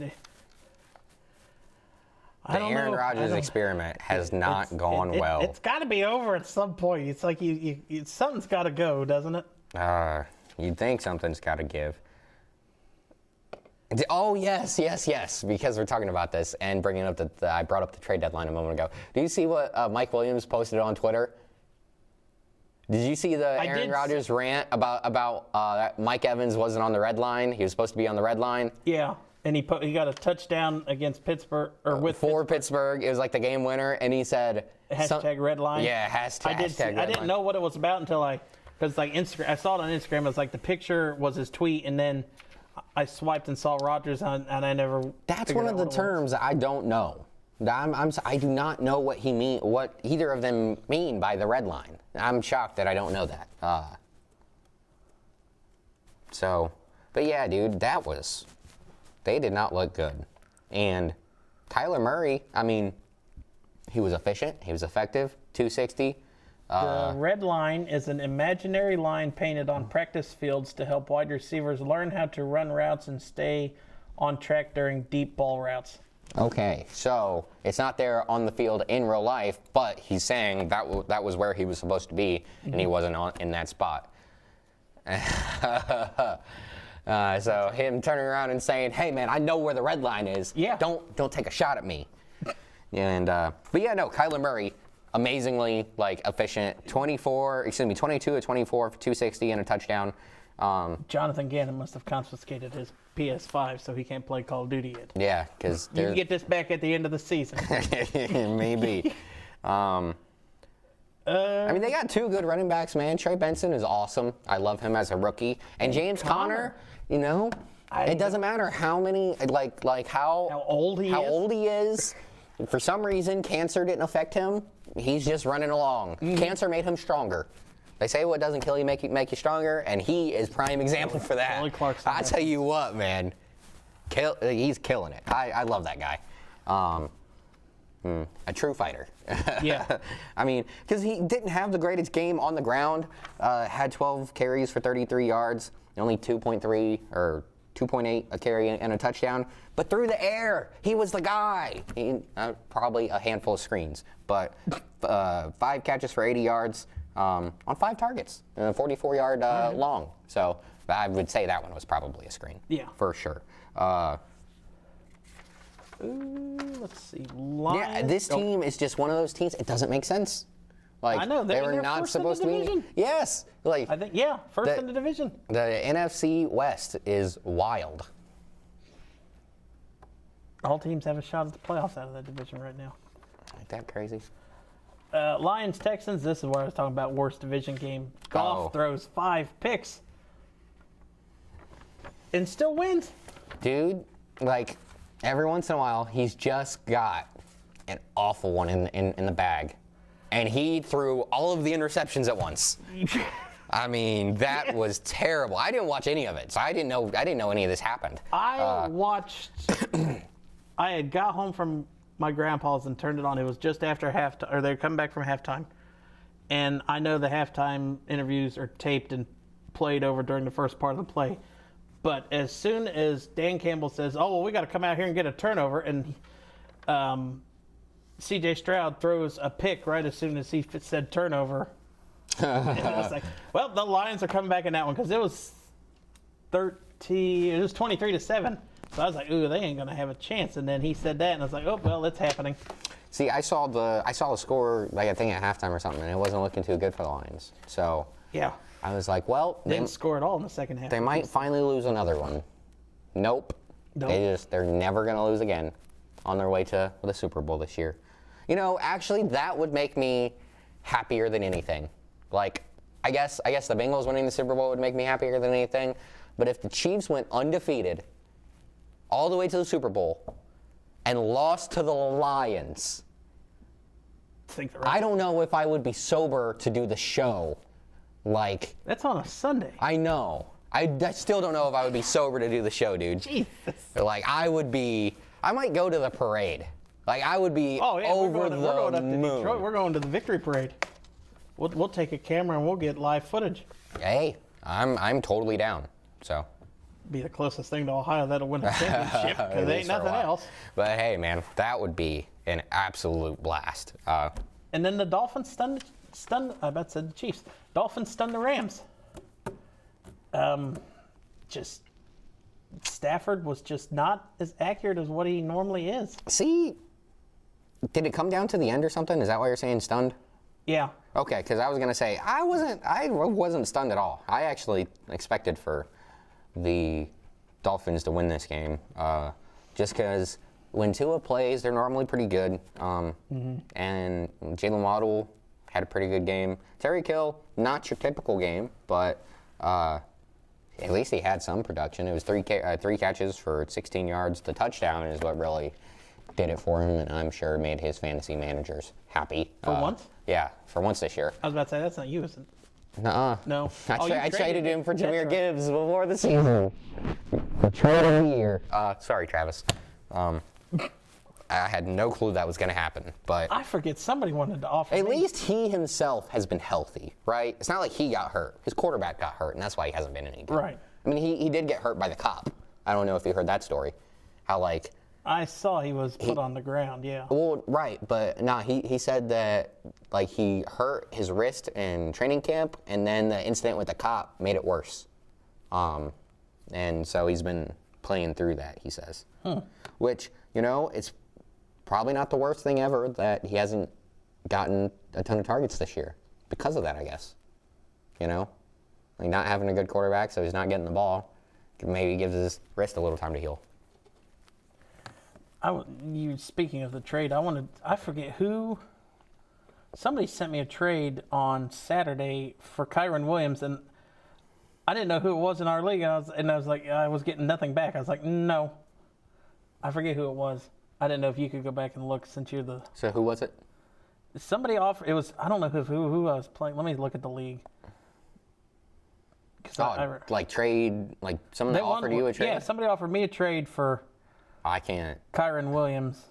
The Aaron Rodgers experiment has not gone well. It's got to be over at some point. It's like something's got to go, doesn't it? You'd think something's got to give. Oh, yes, because we're talking about this and bringing up I brought up the trade deadline a moment ago. Do you see what Mike Williams posted on Twitter? Did you see the Aaron Rodgers rant about that Mike Evans wasn't on the red line? He was supposed to be on the red line. Yeah, and he got a touchdown against Pittsburgh for Pittsburgh. It was like the game winner, and he said hashtag red line. Yeah, hashtag red line. I didn't know what it was about until because like Instagram, I saw it on Instagram. It was like the picture was his tweet, and then I swiped and saw Rodgers, and I never. That's one of the terms I don't know. I do not know what either of them mean by the red line. I'm shocked that I don't know that. But yeah, dude, they did not look good. And Kyler Murray, I mean, he was efficient, he was effective, 260. The red line is an imaginary line painted on practice fields to help wide receivers learn how to run routes and stay on track during deep ball routes. Okay, so it's not there on the field in real life, but he's saying that was where he was supposed to be, and he wasn't in that spot. So him turning around and saying, "Hey man, I know where the red line is. Yeah. Don't take a shot at me." And but yeah, no, Kyler Murray, amazingly efficient. 22 of 24 for 260 and a touchdown. Jonathan Gannon must have confiscated his PS5 so he can't play Call of Duty yet. Yeah, because you can get this back at the end of the season. Maybe. I mean, they got two good running backs, man. Trey Benson is awesome. I love him as a rookie. And James Conner, it doesn't matter how many, how old he is. For some reason, cancer didn't affect him. He's just running along. Cancer made him stronger. They say what doesn't kill you make you stronger, and he is prime example for that. I tell you what, man, he's killing it. I love that guy. A true fighter. Yeah. I mean, because he didn't have the greatest game on the ground. Had 12 carries for 33 yards, only 2.3 or 2.8 a carry and a touchdown. But through the air, he was the guy. Probably a handful of screens, but 5 catches for 80 yards. On 5 targets, 44-yard long. So I would say that one was probably a screen. Yeah. For sure. Let's see. Yeah, this team is just one of those teams. It doesn't make sense. I know. They were not supposed to be. Yes. I think, first in the division. The NFC West is wild. All teams have a shot at the playoffs out of that division right now. Ain't that crazy? Lions, Texans, this is where I was talking about worst division game. Goff throws 5 picks and still wins. Dude, every once in a while, he's just got an awful one in the bag. And he threw all of the interceptions at once. I mean, that was terrible. I didn't watch any of it, so I didn't know any of this happened. I watched. I had got home from my grandpa's and turned it on. It was just after halftime, or they're coming back from halftime. And I know the halftime interviews are taped and played over during the first part of the play. But as soon as Dan Campbell says, "Oh, well, we got to come out here and get a turnover," and C.J. Stroud throws a pick right as soon as he said turnover, and it was like, well, the Lions are coming back in that one because it was 23-7. So I was like, ooh, they ain't gonna have a chance. And then he said that, and I was like, oh, well, it's happening. See, I saw the score, like I think at halftime or something, and it wasn't looking too good for the Lions. So Yeah. I was like, well, Didn't score at all in the second half. they might finally lose another one. Nope. Nope. They're never gonna lose again on their way to the Super Bowl this year. You know, actually, that would make me happier than anything. Like, I guess the Bengals winning the Super Bowl would make me happier than anything. But if the Chiefs went undefeated all the way to the Super Bowl and lost to the Lions, I don't know if I would be sober to do the show. Like, that's on a Sunday. I know. I still don't know if I would be sober to do the show, dude. Jesus. Like, I might go to the parade. Like, I would be over we're going the up to moon. Detroit. We're going to the victory parade. We'll take a camera and we'll get live footage. Hey, I'm totally down. So. Be the closest thing to Ohio that'll win a championship because there ain't nothing else. But hey, man, that would be an absolute blast. And then the Dolphins stunned. I about said the Chiefs. Dolphins stunned the Rams. Just Stafford was just not as accurate as what he normally is. See, did it come down to the end or something? Is that why you're saying stunned? Yeah. Okay, because I was gonna say I wasn't stunned at all. I actually expected for the Dolphins to win this game, just because when Tua plays, they're normally pretty good. And Jalen Waddle had a pretty good game. Tyreek Hill, not your typical game, but at least he had some production. It was three catches for 16 yards. The touchdown is what really did it for him, and I'm sure made his fantasy managers happy. For once? Yeah, for once this year. I was about to say, that's not you, is it? Nuh-uh. No. I traded him for Jahmyr right. Gibbs before the season. The trade of the year. Sorry, Travis. I had no clue that was going to happen, but I forget somebody wanted to offer at me. least he himself has been healthy, right? It's not like he got hurt. His quarterback got hurt, and that's why he hasn't been any good. Right. I mean, he did get hurt by the cop. I don't know if you heard that story. How, like, I saw he was put on the ground, yeah. well, right, but nah, he said that, like, he hurt his wrist in training camp, and then the incident with the cop made it worse. And so he's been playing through that, he says. Which, you know, it's probably not the worst thing ever that he hasn't gotten a ton of targets this year because of that, I guess. You know? Like, not having a good quarterback, so he's not getting the ball. Maybe gives his wrist a little time to heal. Speaking of the trade, I forget who. Somebody sent me a trade on Saturday for Kyron Williams, and I didn't know who it was in our league, and I was like, I was getting nothing back. I was like, no. I forget who it was. I didn't know if you could go back and look since you're the. So who was it? Somebody offered. It was. I don't know who I was playing. Let me look at the league. Like trade, like someone offered you a trade? Yeah, somebody offered me a trade for I can't Kyron Williams.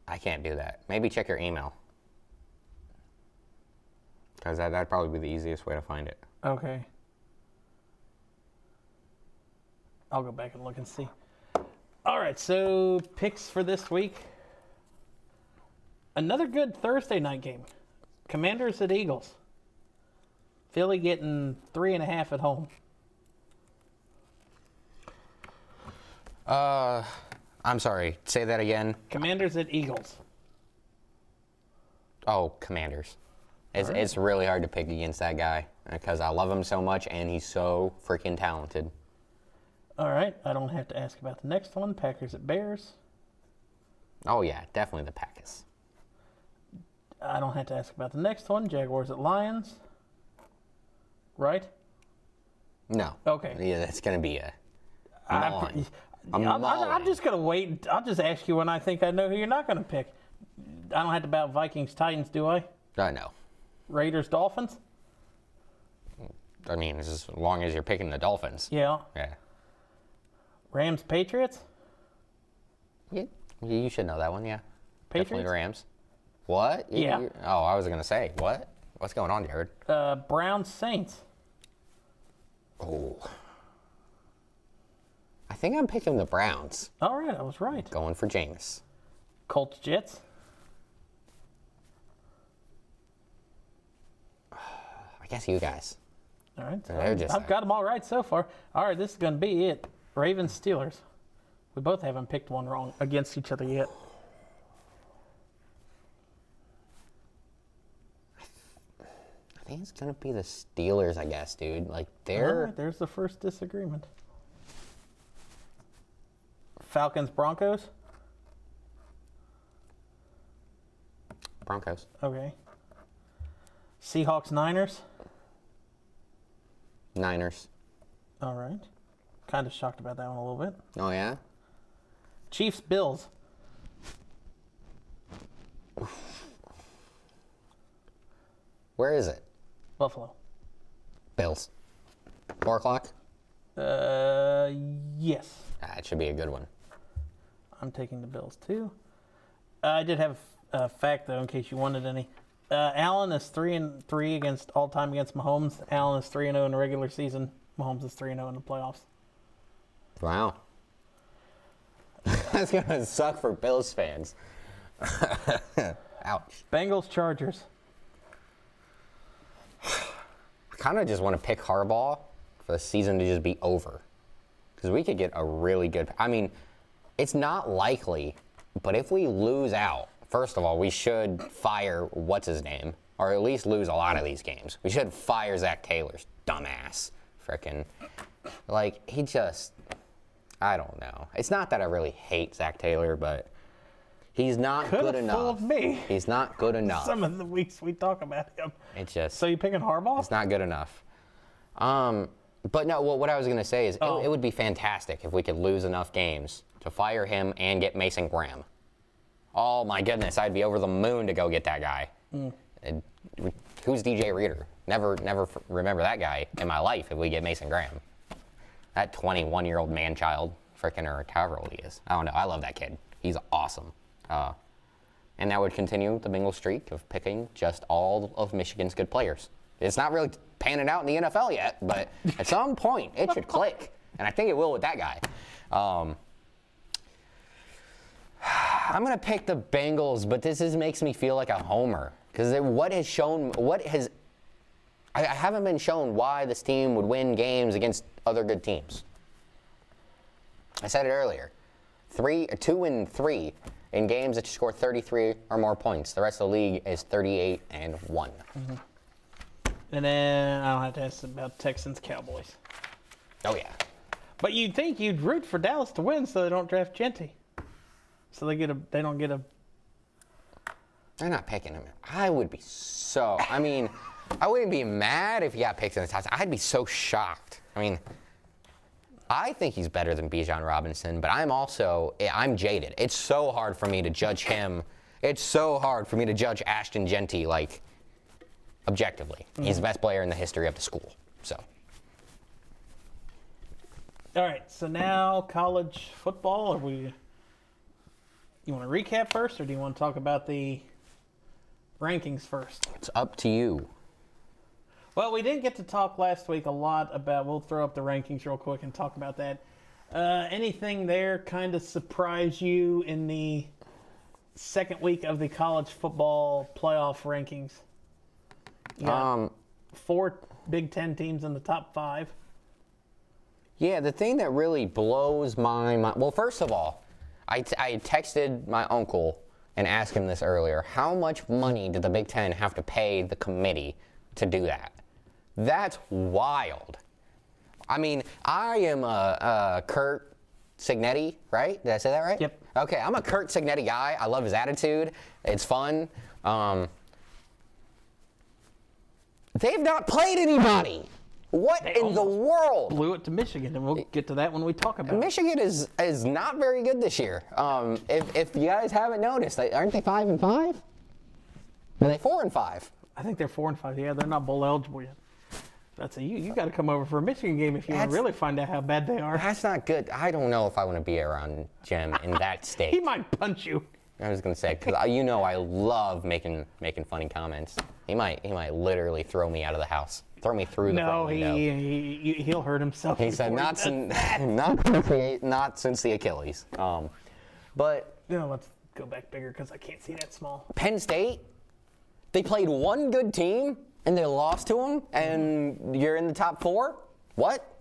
I can't do that. Maybe check your email. Because that'd probably be the easiest way to find it. Okay. I'll go back and look and see. All right, so picks for this week. Another good Thursday night game. Commanders at Eagles. Philly getting 3.5 at home. I'm sorry. Say that again. Commanders at Eagles. Oh, Commanders. It's really hard to pick against that guy because I love him so much and he's so freaking talented. All right, I don't have to ask about the next one. Packers at Bears. Oh, yeah, definitely the Packers. I don't have to ask about the next one. Jaguars at Lions. Right? No. Okay. Yeah, that's going to be a mauling. I'm just going to wait. I'll just ask you when I think I know who you're not going to pick. I don't have to bet Vikings Titans, do I? No. Raiders Dolphins? I mean, as long as you're picking the Dolphins. Yeah. Yeah. Rams Patriots? Yeah. You should know that one, yeah. Patriots? Definitely Rams. What? Yeah. Oh, I was going to say, what? What's going on, Jared? Browns Saints. Oh. I think I'm picking the Browns. All right, I was right. Going for Jameis. Colts, Jets. I guess you guys. All right, so They're just- I've got them all right so far. All right, this is going to be it. Ravens, Steelers. We both haven't picked one wrong against each other yet. I think it's going to be the Steelers, I guess, dude. Like, All they're... right, there's the first disagreement. Falcons, Broncos. Broncos. Okay. Seahawks, Niners. Niners. All right. Kind of shocked about that one a little bit. Oh, yeah? Chiefs, Bills. Where is it? Buffalo. Bills. 4 o'clock? Yes. It should be a good one. I'm taking the Bills too. I did have a fact though, in case you wanted any. Allen is 3-3 against all time against Mahomes. Allen is 3-0 in the regular season. Mahomes is 3-0 in the playoffs. Wow. That's going to suck for Bills fans. Ouch. Bengals, Chargers. I kind of just want to pick Harbaugh for the season to just be over. Because we could get a really good... I mean, it's not likely, but if we lose out, first of all, we should fire what's-his-name, or at least lose a lot of these games. We should fire Zach Taylor's dumbass. Frickin'. Like, he just... I don't know. It's not that I really hate Zach Taylor, but he's not good enough. Fooled me. He's not good enough. Some of the weeks we talk about him. It just... So you picking Harbaugh? It's not good enough. But no, what I was going to say is it would be fantastic if we could lose enough games to fire him and get Mason Graham. Oh my goodness, I'd be over the moon to go get that guy. And who's DJ Reader? Never remember that guy in my life if we get Mason Graham. That 21-year-old man-child, frickin' or however old he is. I don't know. I love that kid. He's awesome. And that would continue the Bengals streak of picking just all of Michigan's good players. It's not really panning out in the NFL yet, but at some point it should click. And I think it will with that guy. I'm going to pick the Bengals, but this makes me feel like a homer. Because I haven't been shown why this team would win games against other good teams. I said it earlier. 2-3 in games that you score 33 or more points. The rest of the league is 38-1. Mm-hmm. And then I don't have to ask about Texans, Cowboys. Oh yeah. But you'd think you'd root for Dallas to win so they don't draft Genty. So they don't get a... They're not picking him. I would be so... I mean, I wouldn't be mad if he got picked in the top 10. I'd be so shocked. I mean, I think he's better than Bijan Robinson, but I'm jaded. It's so hard for me to judge him. It's so hard for me to judge Ashton Genty, like, objectively. He's the best player in the history of the school, so... All right, so now college football. You want to recap first, or do you want to talk about the rankings first? It's up to you. Well, we didn't get to talk last week a lot about. We'll throw up the rankings real quick and talk about that. Anything there kind of surprise you in the second week of the college football playoff rankings? You got 4 Big Ten teams in the top 5. Yeah, the thing that really blows my mind... Well, first of all, I texted my uncle and asked him this earlier. How much money did the Big Ten have to pay the committee to do that? That's wild. I mean, I am a Curt Cignetti, right? Did I say that right? Yep. Okay, I'm a Curt Cignetti guy. I love his attitude. It's fun. They've not played anybody. What in the world? Blew it to Michigan, and we'll get to that when we talk about it. Michigan is not very good this year. If you guys haven't noticed, aren't they 5-5? Are they 4-5? I think they're 4-5. Yeah, they're not bowl eligible yet. You got to come over for a Michigan game if you want to really find out how bad they are. That's not good. I don't know if I want to be around Jim in that state. He might punch you. I was gonna say, because you know I love making funny comments. He might literally throw me out of the house, throw me through the front window. He'll hurt himself. He said not since the Achilles. But let's go back bigger because I can't see that small. Penn State, they played one good team and they lost to them, and you're in the top 4. What?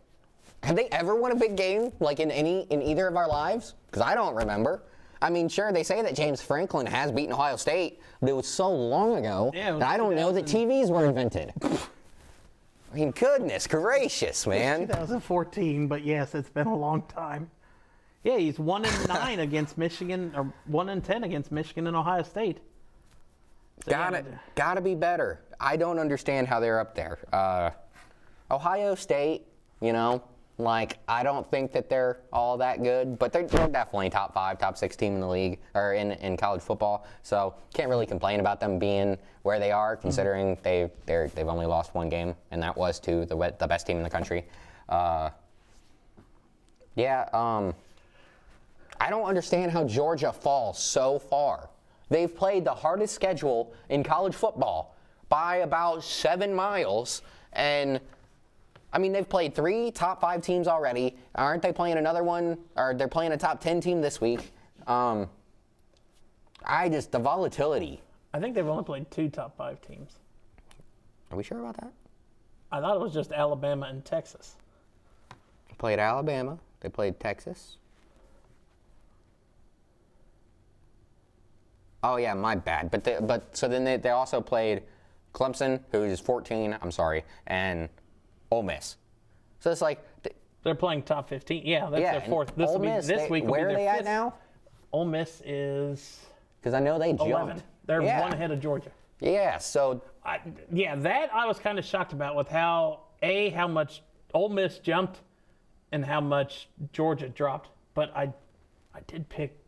Have they ever won a big game like in either of our lives? Because I don't remember. I mean, sure, they say that James Franklin has beaten Ohio State, but it was so long ago that I don't know that TVs were invented. I mean, goodness gracious, man. It's 2014, but yes, it's been a long time. Yeah, he's 1-9 against Michigan, or 1-10 against Michigan and Ohio State. So gotta be better. I don't understand how they're up there. Ohio State, I don't think that they're all that good, but they're definitely top 5, top 6 team in the league, or in college football. So can't really complain about them being where they are, considering they've only lost one game, and that was to the best team in the country. I don't understand how Georgia falls so far. They've played the hardest schedule in college football by about 7 miles, and I mean, they've played 3 top 5 teams already. Aren't they playing another one? Or they're playing a top 10 team this week. The volatility. I think they've only played 2 top 5 teams. Are we sure about that? I thought it was just Alabama and Texas. They played Alabama. They played Texas. Oh, yeah, my bad. So then they also played Clemson, who is 14, and Ole Miss. So it's like they're playing top 15. Yeah, that's their 4th. This week will where be are their they 5th. at now? Ole Miss is because I know they 11. jumped. They're 1 ahead of Georgia. Yeah, so that I was kind of shocked about with how much Ole Miss jumped and how much Georgia dropped. But I did pick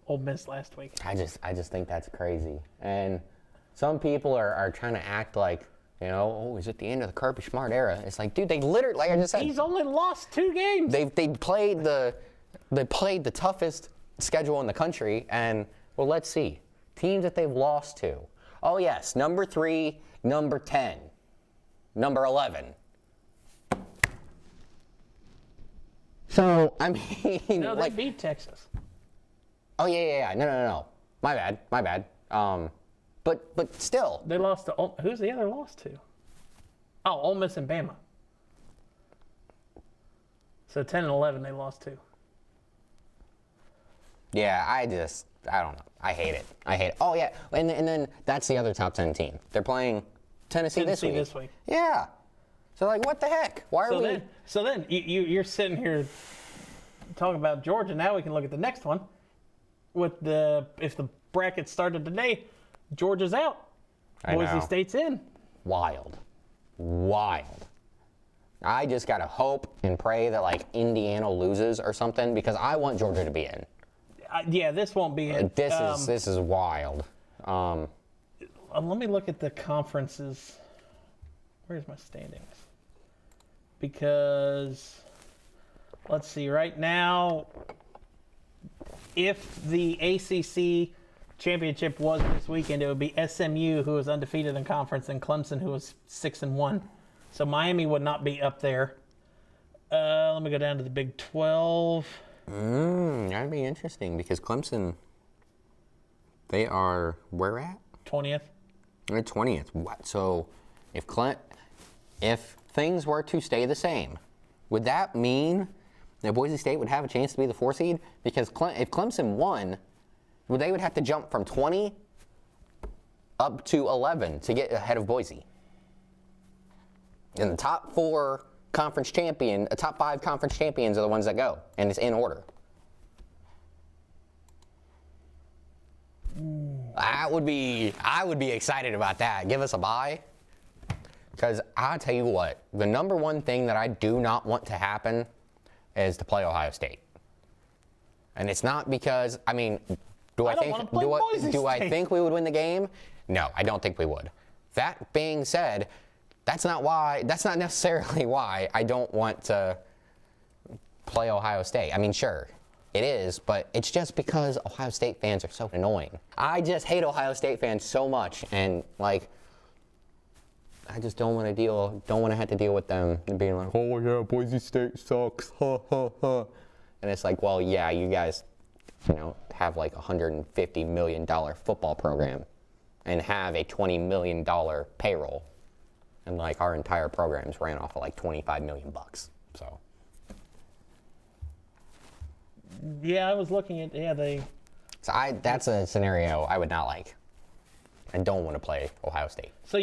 Ole Miss last week. I just think that's crazy. And some people are trying to act like, is it the end of the Kirby Smart era? It's like, dude, they literally, like I just said, he's only lost 2 games. They played the toughest schedule in the country, and well, let's see teams that they've lost to. Oh yes, number 3, number 10, number 11. So I mean, no, they beat Texas. Oh yeah. No. My bad. But still. They lost to, who's the other loss to? Oh, Ole Miss and Bama. So 10 and 11 they lost to. Yeah, I don't know. I hate it. Oh yeah, and then that's the other top 10 team. They're playing Tennessee this week. Yeah. So like, what the heck? Why are we? So then you're sitting here talking about Georgia. Now we can look at the next one. If the bracket started today, Georgia's out. Boise State's in. Wild. I just gotta hope and pray that like Indiana loses or something, because I want Georgia to be in. This won't be it. This is wild. Let me look at the conferences. Where's my standings? Because let's see. Right now, if the ACC championship was this weekend, it would be SMU, who is undefeated in conference, and Clemson, who is 6-1. So Miami would not be up there. Let me go down to the Big 12. That'd be interesting, because Clemson, they are where at? 20th. They're 20th. What? So if things were to stay the same, would that mean that Boise State would have a chance to be the 4 seed? Because if Clemson won, they would have to jump from 20 up to 11 to get ahead of Boise. And the top 5 conference champions are the ones that go, and it's in order. I would be excited about that. Give us a bye. Because I'll tell you what, the number one thing that I do not want to happen is to play Ohio State. And it's not because, do I think we would win the game? No, I don't think we would. That being said, that's not necessarily why I don't want to play Ohio State. Sure, It is, but it's just because Ohio State fans are so annoying. I just hate Ohio State fans so much, and like, I just don't want to have to deal with them and being like, oh yeah, Boise State sucks, ha ha ha. And it's like, well, yeah, you guys, have like $150 million football program, and have a $20 million payroll, and like our entire programs ran off of like $25 million. So. Yeah, I was looking at So that's a scenario I would not like. I don't want to play Ohio State. So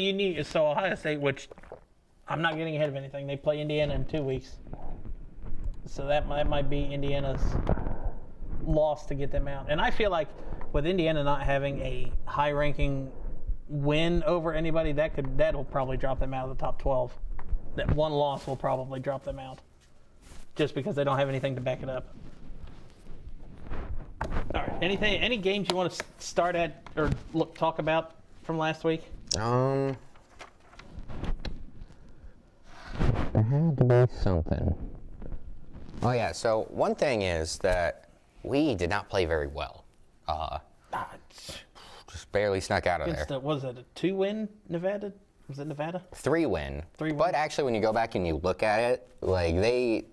Ohio State, which I'm not getting ahead of anything. They play Indiana in 2 weeks, so that might be Indiana's loss to get them out. And I feel like with Indiana not having a high-ranking win over anybody, that'll probably drop them out of the top 12. That one loss will probably drop them out, just because they don't have anything to back it up. All right. Any games you want to start at or talk about from last week? There had to be something. Oh yeah. So one thing is that we did not play very well. Just barely snuck out of there. Was it a 2-win Nevada? Was it Nevada? 3-win. 3-win. But actually, when you go back and you look at it, like they've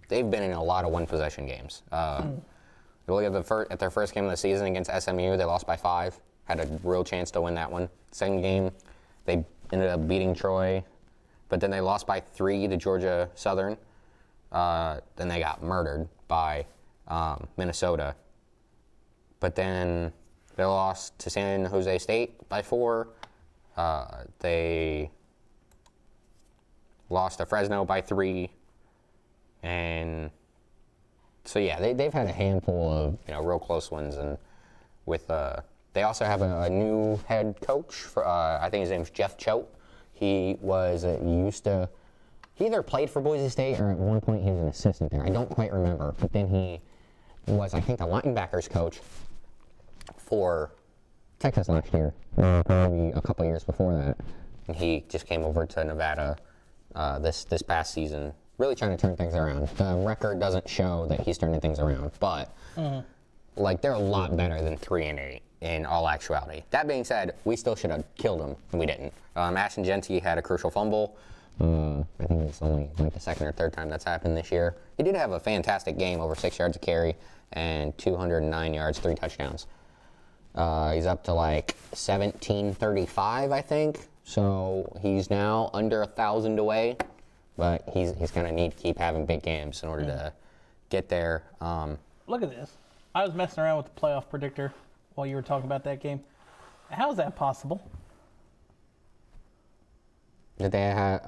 been in a lot of one-possession games. You look at their first game of the season against SMU, they lost by 5. Had a real chance to win that one. Second game, they ended up beating Troy, but then they lost by 3 to Georgia Southern. Then they got murdered by Minnesota. But then they lost to San Jose State by 4. They lost to Fresno by 3. And so yeah, they've had a handful of real close ones, and with they also have a new head coach. I think his name's Jeff Choate. He was he either played for Boise State or at one point he was an assistant there. I don't quite remember, but then he was, I think, the linebackers coach for Texas last year, probably a couple years before that. And he just came over to Nevada this past season, really trying to turn things around. The record doesn't show that he's turning things around, but they're a lot better than 3-8 in all actuality. That being said, we still should have killed him, and we didn't. Ashton Jeanty had a crucial fumble. I think it's only like the second or third time that's happened this year. He did have a fantastic game, over 6 yards a carry and 209 yards, 3 touchdowns. He's up to like 1735, I think. So he's now under 1,000 away, but he's going to need to keep having big games in order to get there. Look at this. I was messing around with the playoff predictor while you were talking about that game. How is that possible? That they had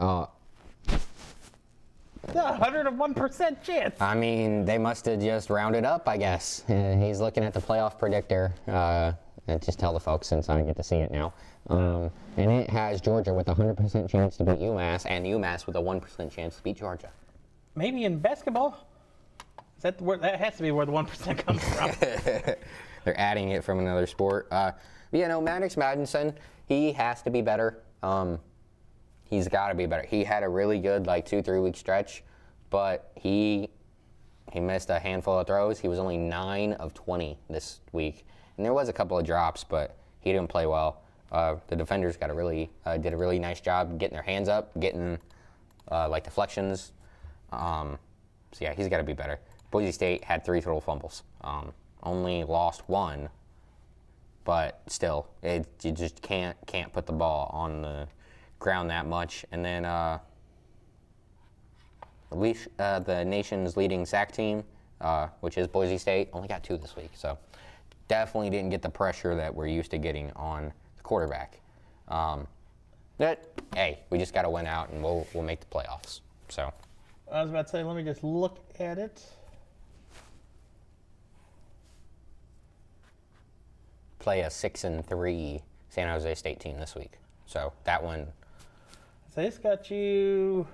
101% chance. I mean, they must have just rounded up, I guess. He's looking at the playoff predictor. And just tell the folks, since I get to see it now. And it has Georgia with a 100% chance to beat UMass, and UMass with a 1% chance to beat Georgia. Maybe in basketball? That has to be where the 1% comes from. They're adding it from another sport. Maddox Madison, he has to be better. He's got to be better. He had a really good 2-3 week stretch, but he missed a handful of throws. He was only 9 of 20 this week, and there was a couple of drops, but he didn't play well. The defenders did a really nice job getting their hands up, getting deflections. So yeah, he's got to be better. Boise State had 3 total fumbles. Only lost 1, but still, you just can't put the ball on the ground that much. And then the nation's leading sack team, which is Boise State, only got 2 this week. So definitely didn't get the pressure that we're used to getting on the quarterback. Hey, we just got to win out, and we'll make the playoffs. So I was about to say, let me just look at it. Play a 6-3 San Jose State team this week. So that one. So this got you,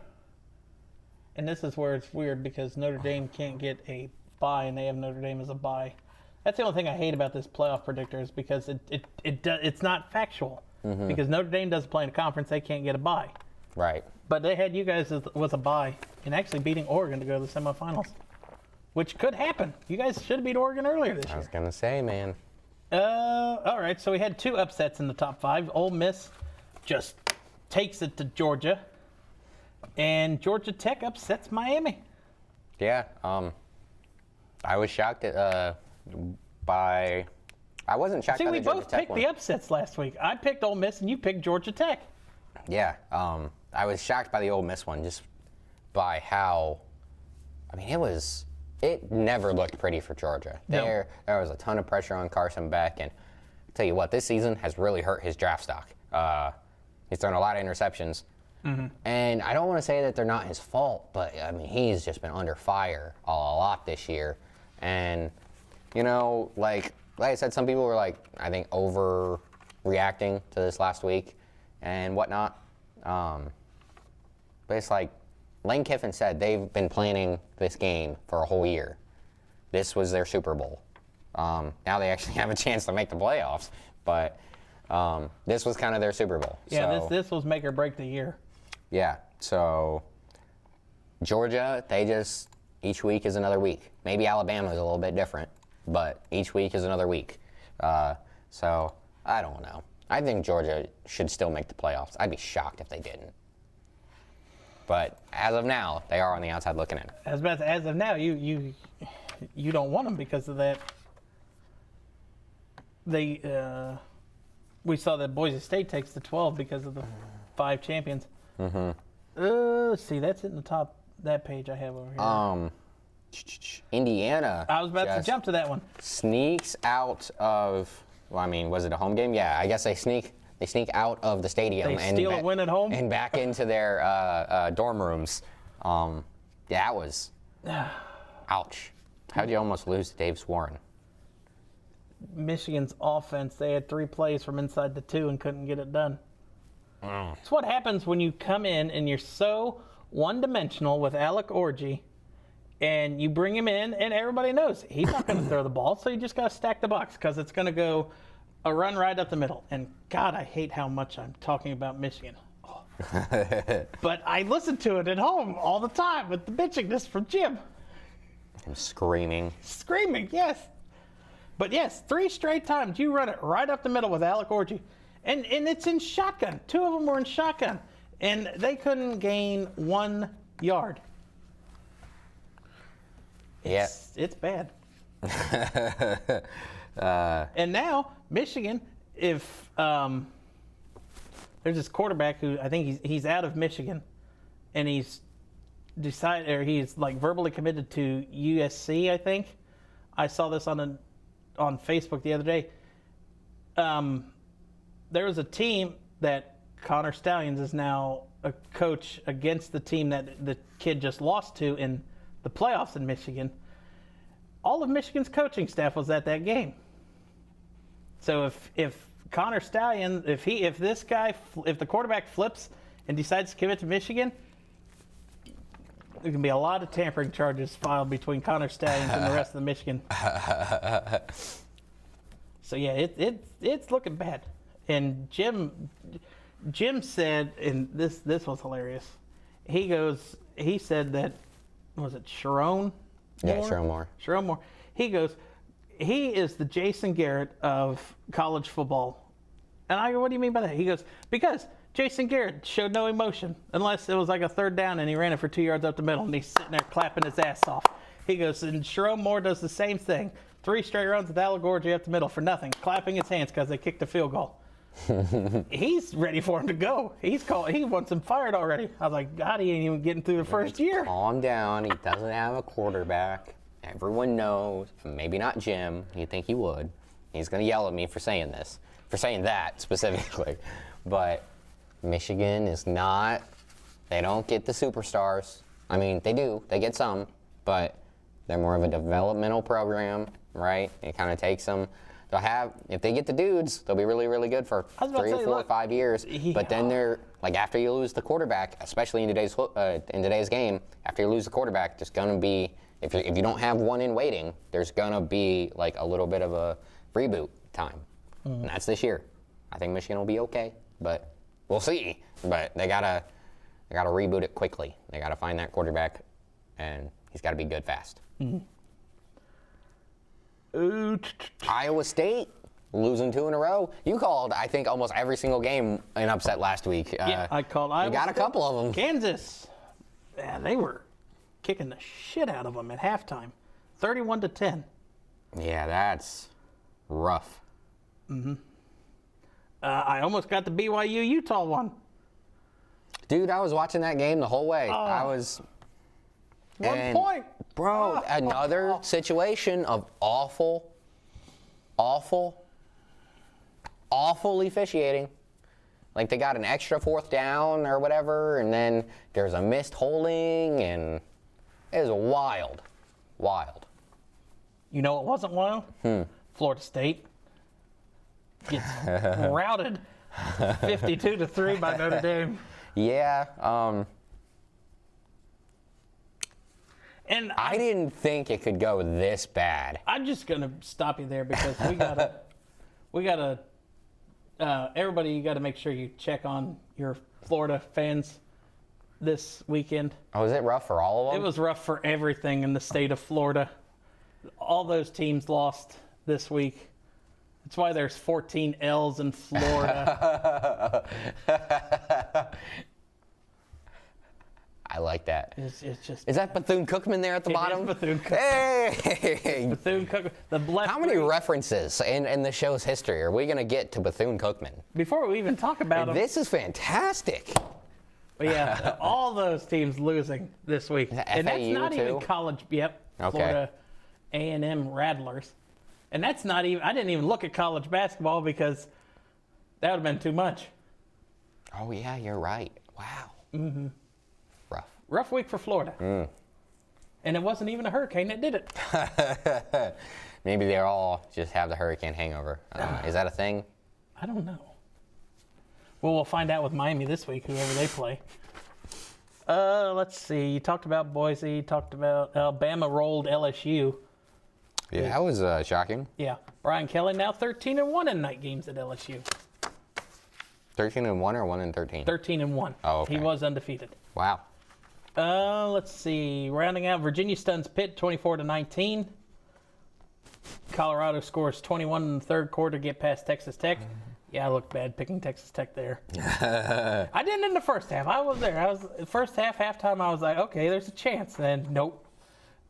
and this is where it's weird because Notre Dame can't get a bye, and they have Notre Dame as a bye. That's the only thing I hate about this playoff predictor is because it's not factual. Mm-hmm. Because Notre Dame doesn't play in a conference, they can't get a bye. Right. But they had you guys with a bye and actually beating Oregon to go to the semifinals. which could happen. You guys should have beat Oregon earlier this I year. was going to say, man. All right, so we had 2 upsets in the top 5. Ole Miss just takes it to Georgia, and Georgia Tech upsets Miami. Yeah. I was shocked by. I wasn't shocked See, by we the Georgia both Tech picked one. the upsets last week. I picked Ole Miss, and you picked Georgia Tech. Yeah. I was shocked by the Ole Miss one just by how. I mean, it never looked pretty for Georgia. No. There was a ton of pressure on Carson Beck, and I'll tell you what, this season has really hurt his draft stock. He's thrown a lot of interceptions. Mm-hmm. And I don't want to say that they're not his fault, but I mean, he's just been under fire a lot this year. And, like I said, some people were I think overreacting to this last week and whatnot. But it's Lane Kiffin said they've been planning this game for a whole year. This was their Super Bowl. Now they actually have a chance to make the playoffs, but this was kind of their Super Bowl. Yeah, so, this was make or break the year. Yeah, so Georgia, each week is another week. Maybe Alabama is a little bit different, but each week is another week. So I don't know. I think Georgia should still make the playoffs. I'd be shocked if they didn't. But as of now, they are on the outside looking in. As of now, you don't want them because of that. We saw that Boise State takes the 12 because of the 5 champions. Mm-hmm. Let's see, that's it in the top that page I have over here. Indiana. I was about to jump to that one. Sneaks out of. Well, I mean, was it a home game? Yeah, I guess they sneak out of the stadium They steal a win at home and back into their dorm rooms. That was ouch. How'd you almost lose to Dave Swarren? Michigan's offense, they had 3 plays from inside the 2 and couldn't get it done. It's what happens when you come in and you're so one-dimensional with Alec Orji, and you bring him in and everybody knows he's not going to throw the ball, so you just got to stack the box because it's going to go a run right up the middle. And God, I hate how much I'm talking about Michigan. Oh. But I listen to it at home all the time with the bitchingness from Jim. I'm screaming. Screaming, yes. But yes, 3 straight times you run it right up the middle with Alec Orji. And it's in shotgun. 2 of them were in shotgun. And they couldn't gain 1 yard. Yeah. It's bad. And now, Michigan, if there's this quarterback who I think he's out of Michigan, and he's verbally committed to USC, I think. I saw this on Facebook the other day. There was a team that Connor Stallions is now a coach against the team that the kid just lost to in the playoffs in Michigan. All of Michigan's coaching staff was at that game. So if Connor Stallions, if the quarterback flips and decides to commit to Michigan, there can be a lot of tampering charges filed between Connor Stallions and the rest of the Michigan. So yeah, it's looking bad. And Jim said, and this was hilarious. He said that, was it Sharon? Yeah, Sharon Moore. Sharon Moore. He goes, he is the Jason Garrett of college football. And I go, what do you mean by that? He goes, because Jason Garrett showed no emotion unless it was like a 3rd down and he ran it for 2 yards up the middle and he's sitting there clapping his ass off. He goes, and Sharon Moore does the same thing. 3 straight runs with Alec Orji up the middle for nothing, clapping his hands because they kicked a field goal. He's ready for him to go. He wants him fired already. I was like, God, he ain't even getting through the first year. Calm down. He doesn't have a quarterback. Everyone knows. Maybe not Jim. You'd think he would. He's going to yell at me for saying that specifically. But Michigan is not. They don't get the superstars. I mean, they do. They get some. But they're more of a developmental program, right? It kind of takes them. If they get the dudes, they'll be really, really good for 3 or 4 or 5 years. But then they're after you lose the quarterback, especially in today's game, after you lose the quarterback, there's gonna be if you don't have one in waiting, there's gonna be a little bit of a reboot time, and that's this year. I think Michigan will be okay, but we'll see. But they gotta reboot it quickly. They gotta find that quarterback, and he's got to be good fast. Iowa State losing 2 in a row. You called, I think, almost every single game an upset last week. Yeah, I called Iowa You got a State. couple of them. Kansas, yeah, they were kicking the shit out of them at halftime, 31-10. Yeah, that's rough. I almost got the BYU Utah one. Dude, I was watching that game the whole way. I was... 1 point. Bro, another situation of awful officiating. Like they got an extra 4th down or whatever, and then there's a missed holding, and it was wild. You know what wasn't wild? Florida State gets routed 52-3 by Notre Dame. Yeah, And I didn't think it could go this bad. I'm just gonna stop you there because we gotta. Everybody, you gotta make sure you check on your Florida fans this weekend. Oh, was it rough for all of It them? was rough for everything in the state of Florida. All those teams lost this week. That's why there's 14 L's in Florida. I like that. It's just Is that Bethune-Cookman there at the bottom? Bethune-Cookman. Hey! Bethune-Cookman. The left How many three- references in the show's history are we going to get to Bethune-Cookman? Before we even talk about them, This is fantastic. but yeah, all those teams losing this week, and that's FAU not even too? college. Yep, Okay. Florida A&M Rattlers, and that's not even. I didn't even look at college basketball because that would have been too much. Oh, yeah, you're right. Wow. Rough. Rough week for Florida, and it wasn't even a hurricane that did it. Maybe they all just have the hurricane hangover. Is that a thing? I don't know. Well, we'll find out with Miami this week, whoever they play. Let's see. You talked about Boise. You talked about Alabama rolled LSU. Yeah, that was shocking. Yeah. Brian Kelly now 13-1 in night games at LSU. 13-1 or 1-13? 13-1. Oh, okay. He was undefeated. Wow. Let's see. Rounding out, Virginia stuns Pitt 24-19. Colorado scores 21 in the third quarter to get past Texas Tech. Yeah, I looked bad picking Texas Tech there. I didn't in the first half. I was there. First half, halftime, I was like, okay, there's a chance. Then, nope.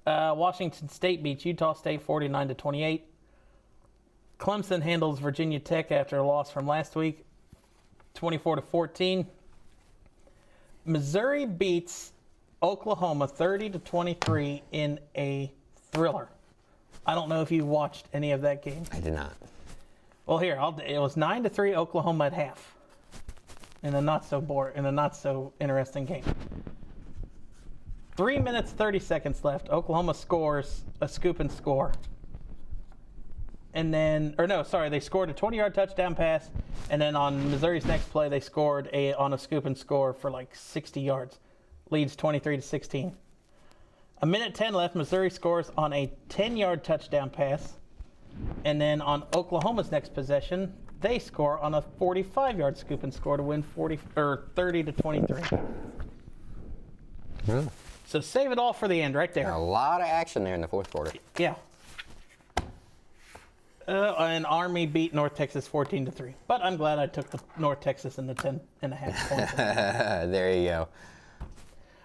Washington State beats Utah State 49-28. Clemson handles Virginia Tech after a loss from last week, 24-14. Missouri beats Oklahoma 30-23 in a thriller. I don't know if you watched any of that game. I did not. Well, here it was 9-3 Oklahoma at half. In a not so interesting game. 3 minutes 30 seconds left. Oklahoma scores a scoop and score. And then, they scored a 20-yard touchdown pass, and then on Missouri's next play, they scored on a scoop and score for like 60 yards. Leads 23-16. A minute 10 left. Missouri scores on a 10-yard touchdown pass. And then on Oklahoma's next possession, they score on a 45-yard scoop and score to win 30-23. Yeah. So save it all for the end right there. A lot of action there in the fourth quarter. Yeah. And Army beat North Texas 14-3. But I'm glad I took the North Texas in the 10.5 points. There you go.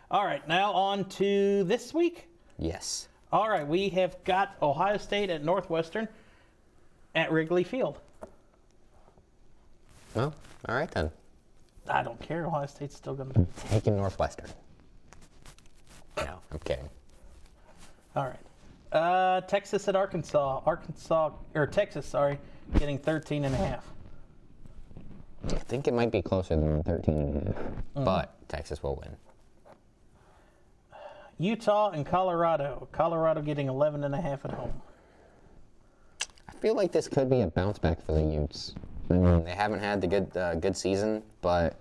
All right, now on to this week. Yes. All right, we have got Ohio State at Northwestern at Wrigley Field. Well, all right then. I don't care. Ohio State's still going to be. Taking Northwestern. No, I'm kidding. All right. Texas at Arkansas. Texas, getting 13.5. I think it might be closer than 13.5, but Texas will win. Utah and Colorado. Colorado getting 11.5 at home. I feel like this could be a bounce back for the Utes. I mean, they haven't had the good season, but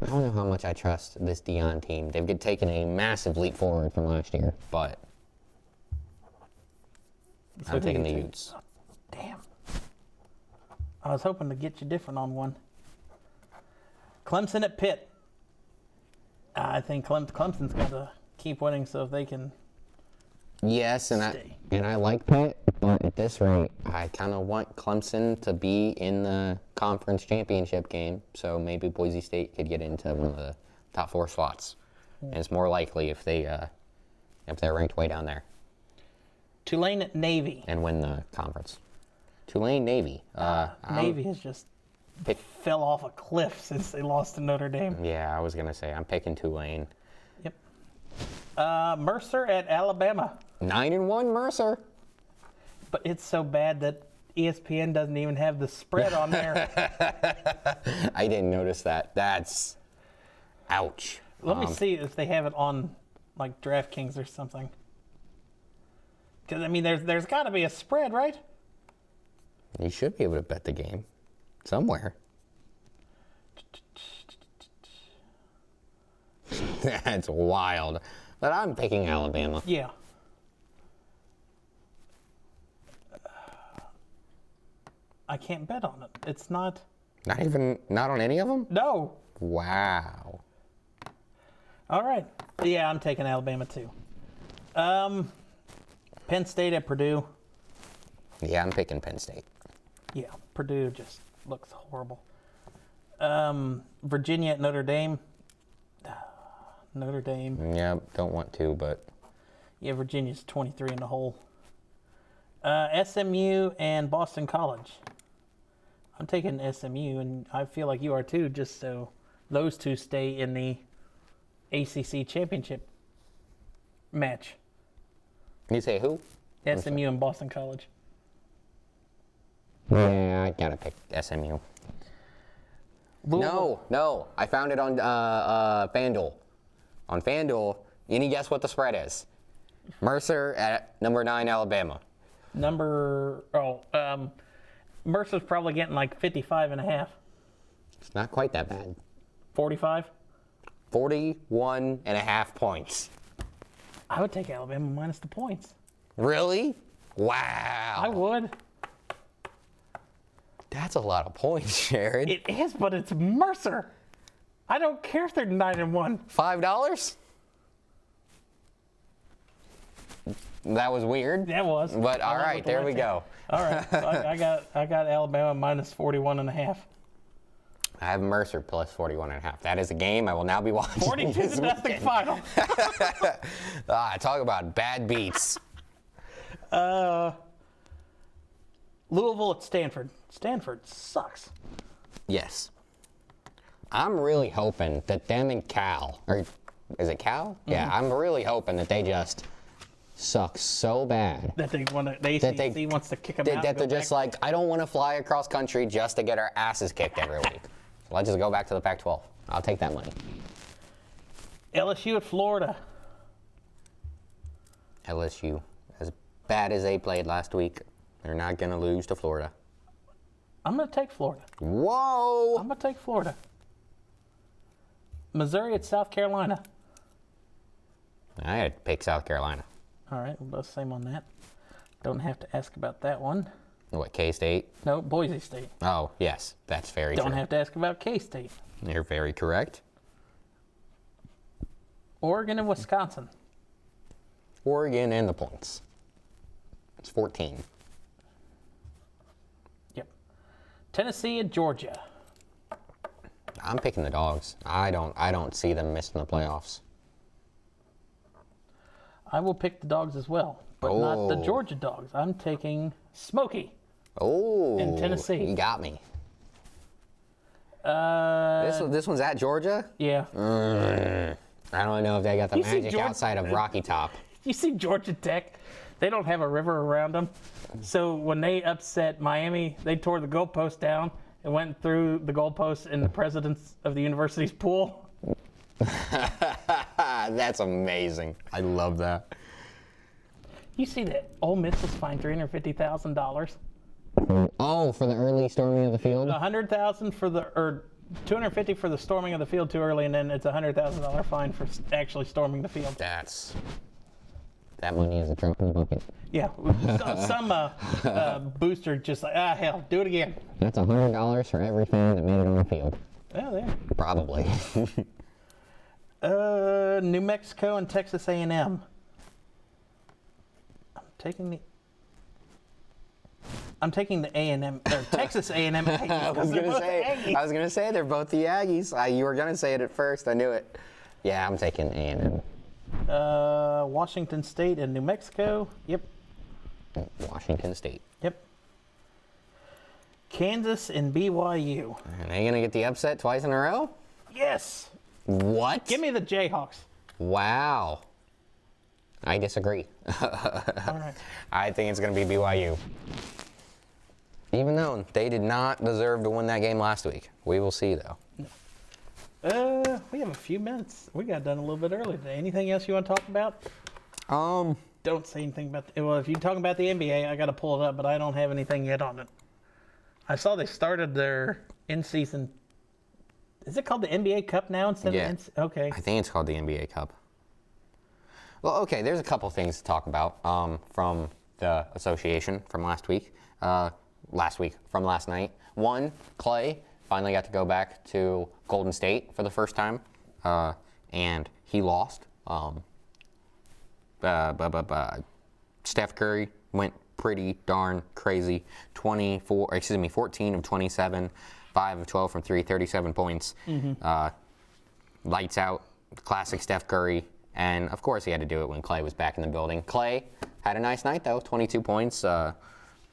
I don't know how much I trust this Deion team. They've taken a massive leap forward from last year, but I'm taking the Utes. Damn. I was hoping to get you different on one. Clemson at Pitt. I think Clemson's got to keep winning so if they can Yes, and Stay. I like Pitt, but at this rate, I kind of want Clemson to be in the conference championship game. So maybe Boise State could get into one of the top 4 slots. And it's more likely if they're ranked way down there Tulane at Navy. and win the conference. Tulane Navy. Navy has just fell off a cliff since they lost to Notre Dame. Yeah, I was gonna say I'm picking Tulane. Yep. Mercer at Alabama. 9-1 Mercer. But it's so bad that ESPN doesn't even have the spread on there. I didn't notice that. That's ouch. Let me see if they have it on like DraftKings or something. Because I mean, there's got to be a spread, right? You should be able to bet the game somewhere. That's wild. But I'm picking Alabama. Yeah. I can't bet on it. It's not. Not on any of them? No. Wow. All right. Yeah, I'm taking Alabama too. Penn State at Purdue. Yeah, I'm picking Penn State. Yeah, Purdue just looks horrible. Virginia at Notre Dame. Notre Dame. Yeah, don't want to, but Yeah, Virginia's 23 in the hole. SMU and Boston College. I'm taking SMU, and I feel like you are too, just so those two stay in the ACC championship match. you say who? SMU and Boston College. Yeah, I gotta pick SMU. Louisville- No, I found it on FanDuel. On FanDuel, any guess what the spread is? Mercer at number 9, Alabama. Mercer's probably getting like 55 and a half. It's not quite that bad. 45? 41.5 points. I would take Alabama minus the points. Really? Wow. I would. That's a lot of points, Jared. It is, but it's Mercer. I don't care if they're 9-1. $5? That was weird. That was. But all right, there we go. All right, so I got Alabama minus 41 and a half. I have Mercer plus 41.5. That is a game I will now be watching. 42-0 final. Talk about bad beats. Louisville at Stanford. Stanford sucks. Yes. I'm really hoping that them and Cal, or is it Cal? Mm-hmm. Yeah, I'm really hoping that they just suck so bad. That they want to. The ACC wants to kick them out. That they're just like, I don't want to fly across country just to get our asses kicked every week. So let's just go back to the Pac-12. I'll take that money. LSU at Florida. LSU, as bad as they played last week, they're not going to lose to Florida. I'm going to take Florida. Whoa! I'm going to take Florida. Missouri at South Carolina. I had to pick South Carolina. All right, we're both same on that. Don't have to ask about that one. What, K-State? No, Boise State. Oh, yes, that's very Don't true. have to ask about K-State. You're very correct. Oregon and Wisconsin. Oregon and the points. It's 14. Yep. Tennessee and Georgia. I'm picking the Dogs. I don't see them missing the playoffs. I will pick the Dogs as well, but not the Oh. Georgia Dogs. I'm taking Smoky. Oh, In Tennessee. You got me. Uh, This one's at Georgia? yeah. I don't know if they got the You see magic Georgia- outside of Rocky Top. You see Georgia Tech? They don't have a river around them. So when they upset Miami, they tore the goalpost down and went through the goalpost in the presidents of the university's pool. That's amazing. I love that. You see that Ole Miss was fined $350,000. Oh, for the early storming of the field? $100,000 for $250 for the storming of the field too early, and then it's a $100,000 fine for actually storming the field. That money is a drop in the bucket. Yeah, some booster just like, hell, do it again. That's $100 for every fan that made it on the field. Oh, there. Probably. New Mexico and Texas A&M. I'm taking the A&M, Texas A&M Aggies. I was gonna say they're both the Aggies. You were gonna say it at first. I knew it. Yeah, I'm taking A&M. Washington State and New Mexico. Yep. Washington State. Yep. Kansas and BYU. Are they gonna get the upset twice in a row? Yes. What? Give me the Jayhawks. Wow. I disagree. All right. I think it's gonna be BYU. Even though they did not deserve to win that game last week. We will see, though. We have a few minutes. We got done a little bit early today. Anything else you want to talk about? Don't say anything about. Well, if you're talking about the NBA, I got to pull it up, but I don't have anything yet on it. I saw they started their in-season. Is it called the NBA Cup now instead of? Okay. I think it's called the NBA Cup. Well, okay. There's a couple things to talk about from the association from last week. From last night. One, Clay finally got to go back to Golden State for the first time, and he lost. Steph Curry went pretty darn crazy. 14 of 27, 5 of 12 from 3, 37 points. Lights out, classic Steph Curry. And of course he had to do it when Clay was back in the building. Clay had a nice night though, 22 points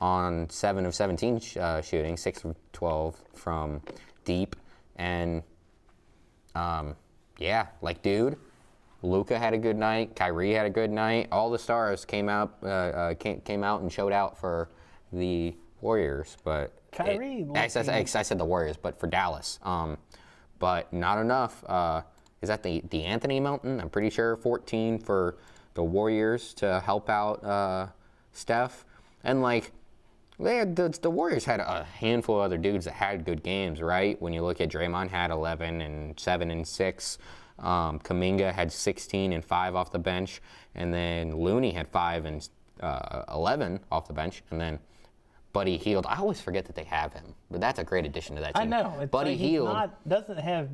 on 7 of 17 shooting, 6 of 12 from deep. And dude, Luka had a good night. Kyrie had a good night. All the stars came out and showed out for the Warriors. But Kyrie, I said the Warriors, but for Dallas. But not enough. Is that the Anthony Melton? I'm pretty sure 14 for the Warriors to help out Steph. And the Warriors had a handful of other dudes that had good games, right? When you look at Draymond had 11 and 7 and 6. Kuminga had 16 and 5 off the bench, and then Looney had 5 and 11 off the bench, and then Buddy Hield. I always forget that they have him, but that's a great addition to that team. I know. Buddy Hield doesn't have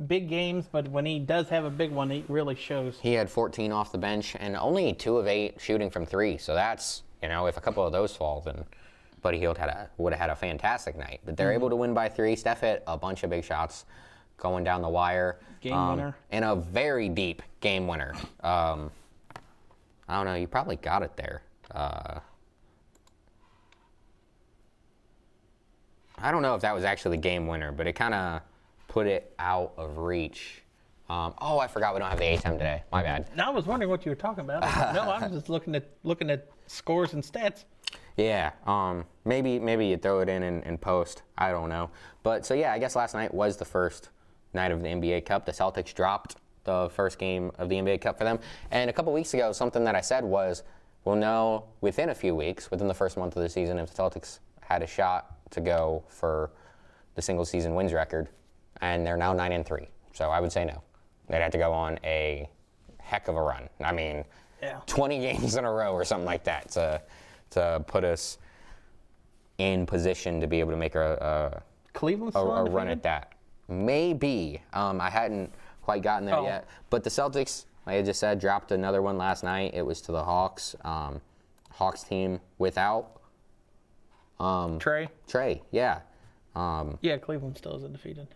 big games, but when he does have a big one, he really shows. He had 14 off the bench and only 2 of 8 shooting from 3. So that's, if a couple of those fall, then Buddy Hield would have had a fantastic night. But they're able to win by 3. Steph hit a bunch of big shots going down the wire. Game winner. And a very deep game winner. I don't know. You probably got it there. I don't know if that was actually the game winner, but it kind of put it out of reach. I forgot we don't have the ATEM today. My bad. I was wondering what you were talking about. No, I was just looking at scores and stats. Yeah. Maybe you throw it in post. I don't know. But so yeah, I guess last night was the first night of the NBA Cup. The Celtics dropped the first game of the NBA Cup for them. And a couple weeks ago, something that I said was, we'll know within a few weeks, within the first month of the season, if the Celtics had a shot to go for the single season wins record. And they're now 9-3. So I would say no. They'd have to go on a heck of a run. I mean, 20 games in a row or something like that to put us in position to be able to make a run at that. Maybe. I hadn't quite gotten there yet. But the Celtics, like I just said, dropped another one last night. It was to the Hawks. Hawks team without Trey, yeah. Cleveland still isn't defeated.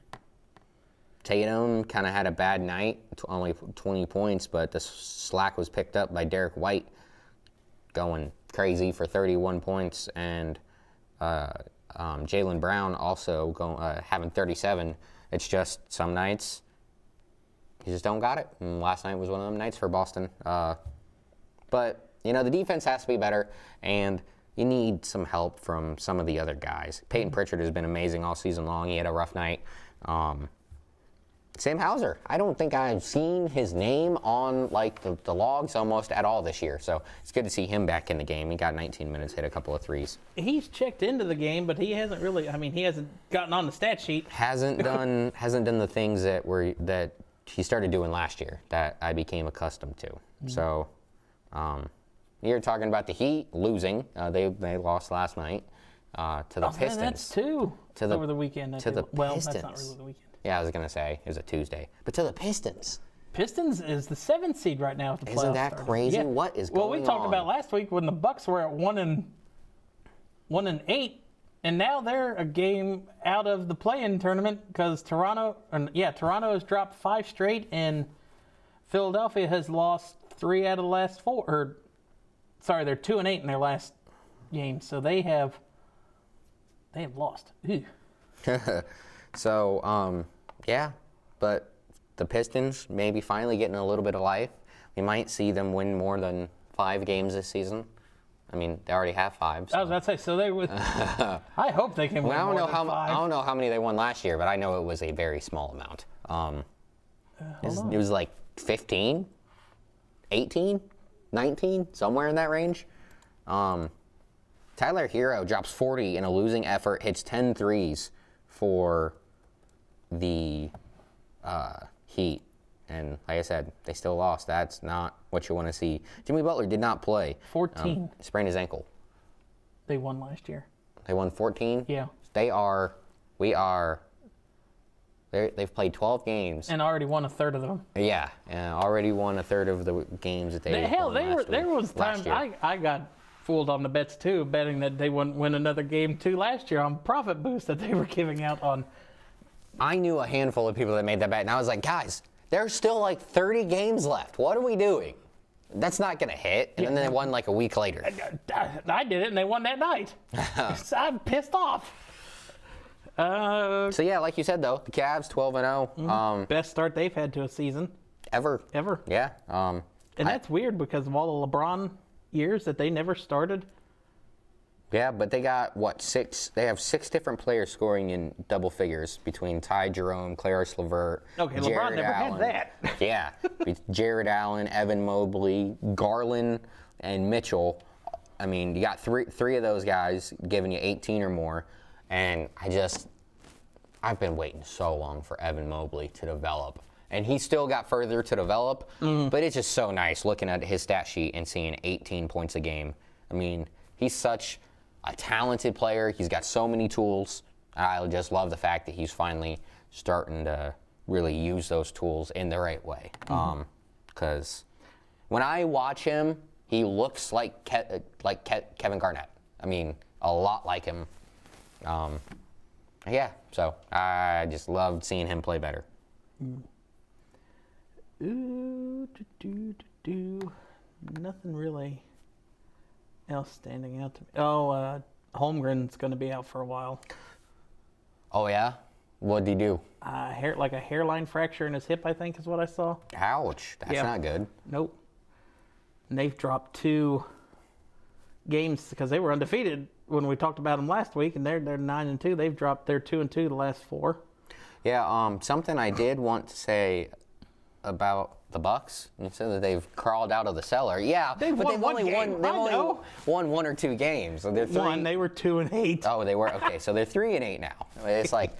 Tatum kind of had a bad night, only 20 points, but the slack was picked up by Derek White going crazy for 31 points, and Jaylen Brown also having 37. It's just some nights you just don't got it, and last night was one of them nights for Boston. But, the defense has to be better, and you need some help from some of the other guys. Peyton Pritchard has been amazing all season long. He had a rough night. Sam Hauser, I don't think I've seen his name on the logs almost at all this year. So it's good to see him back in the game. He got 19 minutes, hit a couple of threes. He's checked into the game, but he hasn't really. He hasn't gotten on the stat sheet. Hasn't done the things that he started doing last year that I became accustomed to. Mm-hmm. So you're talking about the Heat losing. They lost last night to the Pistons. That's two over the weekend. Pistons. That's not really the weekend. Yeah, I was going to say it was a Tuesday. But to the Pistons. Pistons is the 7th seed right now. At the Isn't playoffs that started. crazy? What is Well, we going talked on? about last week when the Bucks were at 1-8, and now they're a game out of the play-in tournament because Toronto has dropped 5 straight, and Philadelphia has lost 3 out of the last 4. They're 2-8 in their last game, so they have lost. Ew. So, yeah, but the Pistons maybe finally getting a little bit of life. We might see them win more than 5 games this season. I mean, they already have 5. So. I was about to say, so they would. I hope they can win I don't more know than how 5. I don't know how many they won last year, but I know it was a very small amount. It was like 15, 18, 19, somewhere in that range. Tyler Hero drops 40 in a losing effort, hits 10 threes for the Heat. And like I said, they still lost. That's not what you want to see. Jimmy Butler did not play. 14. Sprained his ankle. They won last year. They won 14? Yeah. They've played 12 games. And already won a third of them. Yeah, already won a third of the games that they won There was times I got fooled on the bets too, betting that they wouldn't win another game too last year on profit boost that they were giving out on. I knew a handful of people that made that bet, and I was like, guys, there's still like 30 games left. What are we doing? That's not going to hit. And then they won like a week later. I did it, and they won that night. So I'm pissed off. So, yeah, like you said, though, the Cavs, 12-0. Best start they've had to a season. Ever. Yeah. And that's weird because of all the LeBron years that they never started. Yeah, but they got, 6? They have 6 different players scoring in double figures between Ty Jerome, Claris LeVert, Okay, LeBron Jared never Allen. had that. Yeah. Jared Allen, Evan Mobley, Garland, and Mitchell. I mean, you got three of those guys giving you 18 or more. And I've been waiting so long for Evan Mobley to develop. And he's still got further to develop, but it's just so nice looking at his stat sheet and seeing 18 points a game. I mean, he's such a talented player. He's got so many tools. I just love the fact that he's finally starting to really use those tools in the right way. Because when I watch him, he looks like Kevin Garnett. I mean, a lot like him. Yeah, so I just loved seeing him play better. Nothing really else standing out to me. Oh, Holmgren's going to be out for a while. Oh, yeah? What'd he do? Like a hairline fracture in his hip, I think is what I saw. Ouch. That's not good. Nope. And they've dropped 2 games because they were undefeated when we talked about them last week, and they're 9-2. They've dropped their 2-2 the last 4. Yeah, something I did want to say about the Bucks. You said that they've crawled out of the cellar. Yeah, They've but won they've one only game. won 1 or 2 games. So they're 3. They were 2-8. Oh, they were? Okay, so they're 3-8 now. It's like,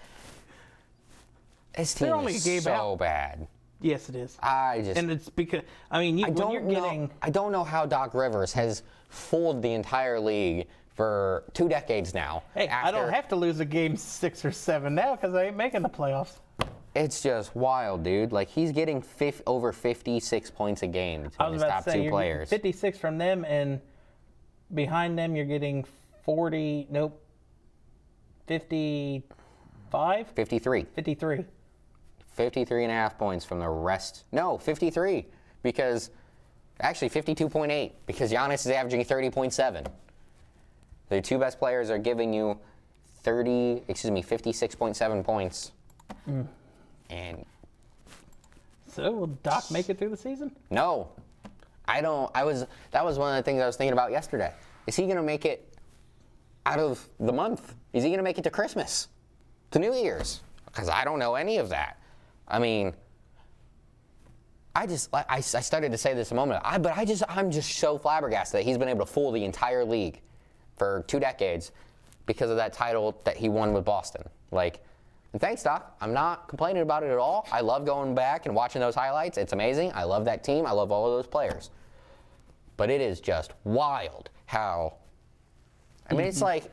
this team only a is game so out. bad. Yes, it is. And it's because I don't know how Doc Rivers has fooled the entire league for 2 decades now. Hey, I don't have to lose a game 6 or 7 now because I ain't making the playoffs. It's just wild, dude. Like, he's getting over 56 points a game between his top 2 players. 56 from them, and behind them you're getting 55? 53. 53. 53.5 points from the rest. No, 53. Because, actually 52.8. Because Giannis is averaging 30.7. The 2 best players are giving you 56.7 points. And so will Doc make it through the season? No, I don't. That was one of the things I was thinking about yesterday. Is he going to make it out of the month? Is he going to make it to Christmas, to New Year's? Because I don't know any of that. I mean, I started to say this a moment ago, I'm just so flabbergasted that he's been able to fool the entire league for 2 decades because of that title that he won with Boston. And thanks, Doc. I'm not complaining about it at all. I love going back and watching those highlights. It's amazing. I love that team. I love all of those players. But it is just wild how. I mean, it's like,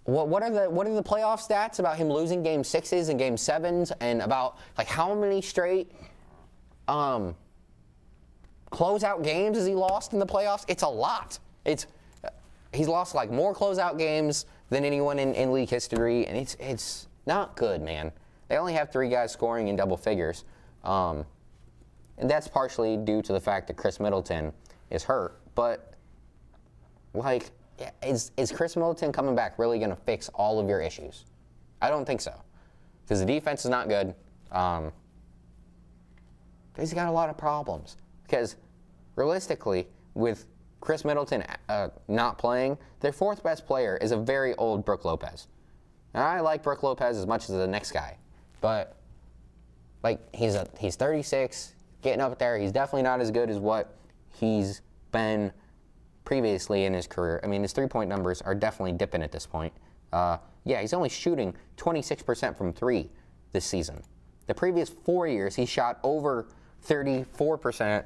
what are the playoff stats about him losing game 6s and game 7s, and about how many straight closeout games has he lost in the playoffs? It's a lot. He's lost like more closeout games than anyone in league history, and it's not good, man. They only have 3 guys scoring in double figures, and that's partially due to the fact that Chris Middleton is hurt. But like, is Chris Middleton coming back really going to fix all of your issues? I don't think so, because the defense is not good. He's got a lot of problems. Because realistically, with Chris Middleton not playing, their 4th best player is a very old Brook Lopez. And I like Brook Lopez as much as the next guy, but like he's 36, getting up there. He's definitely not as good as what he's been previously in his career. I mean, his 3-point numbers are definitely dipping at this point. Yeah, he's only shooting 26% from 3 this season. The previous 4 years, he shot over 34%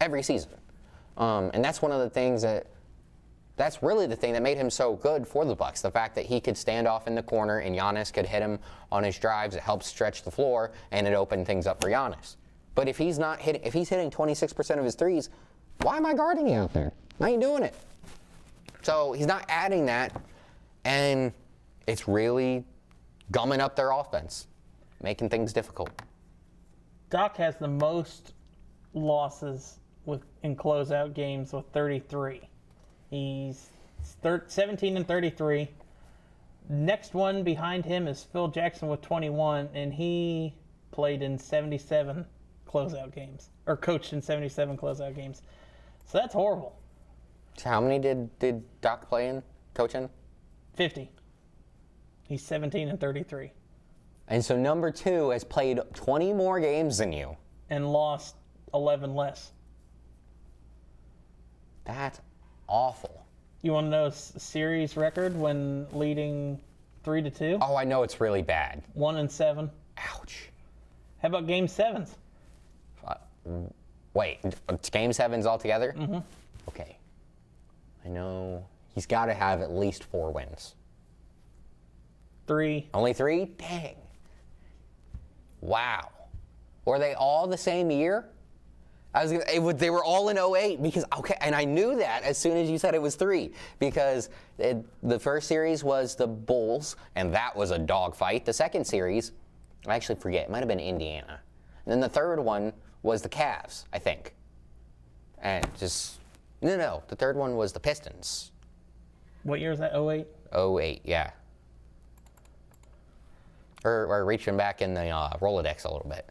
every season. And that's one of the things that's really the thing that made him so good for the Bucks. The fact that he could stand off in the corner and Giannis could hit him on his drives. It helps stretch the floor and it opened things up for Giannis. But if he's hitting 26% of his threes, why am I guarding you out there? I ain't doing it. So he's not adding that, and it's really gumming up their offense, making things difficult. Doc has the most losses in closeout games with 33. He's 17 and 33. Next one behind him is Phil Jackson with 21, and he played in 77 closeout games, or coached in 77 closeout games. So that's horrible. So how many did Doc play in, coach in? 50. He's 17 and 33. And so number 2 has played 20 more games than you. And lost 11 less. That's awful. You want to know a series record when leading 3-2? Oh, I know it's really bad. 1-7. Ouch. How about game 7s? Wait, it's game 7s altogether? Mm-hmm. Okay. I know he's got to have at least 4 wins. 3. Only 3? Dang. Wow. Were they all the same year? They were all in 08 because, okay, and I knew that as soon as you said it was 3 because the first series was the Bulls, and that was a dogfight. The second series, I actually forget, it might have been Indiana. And then the third one was the Cavs, I think. And no, the third one was the Pistons. What year is that, 08? 08, yeah. Or reaching back in the Rolodex a little bit.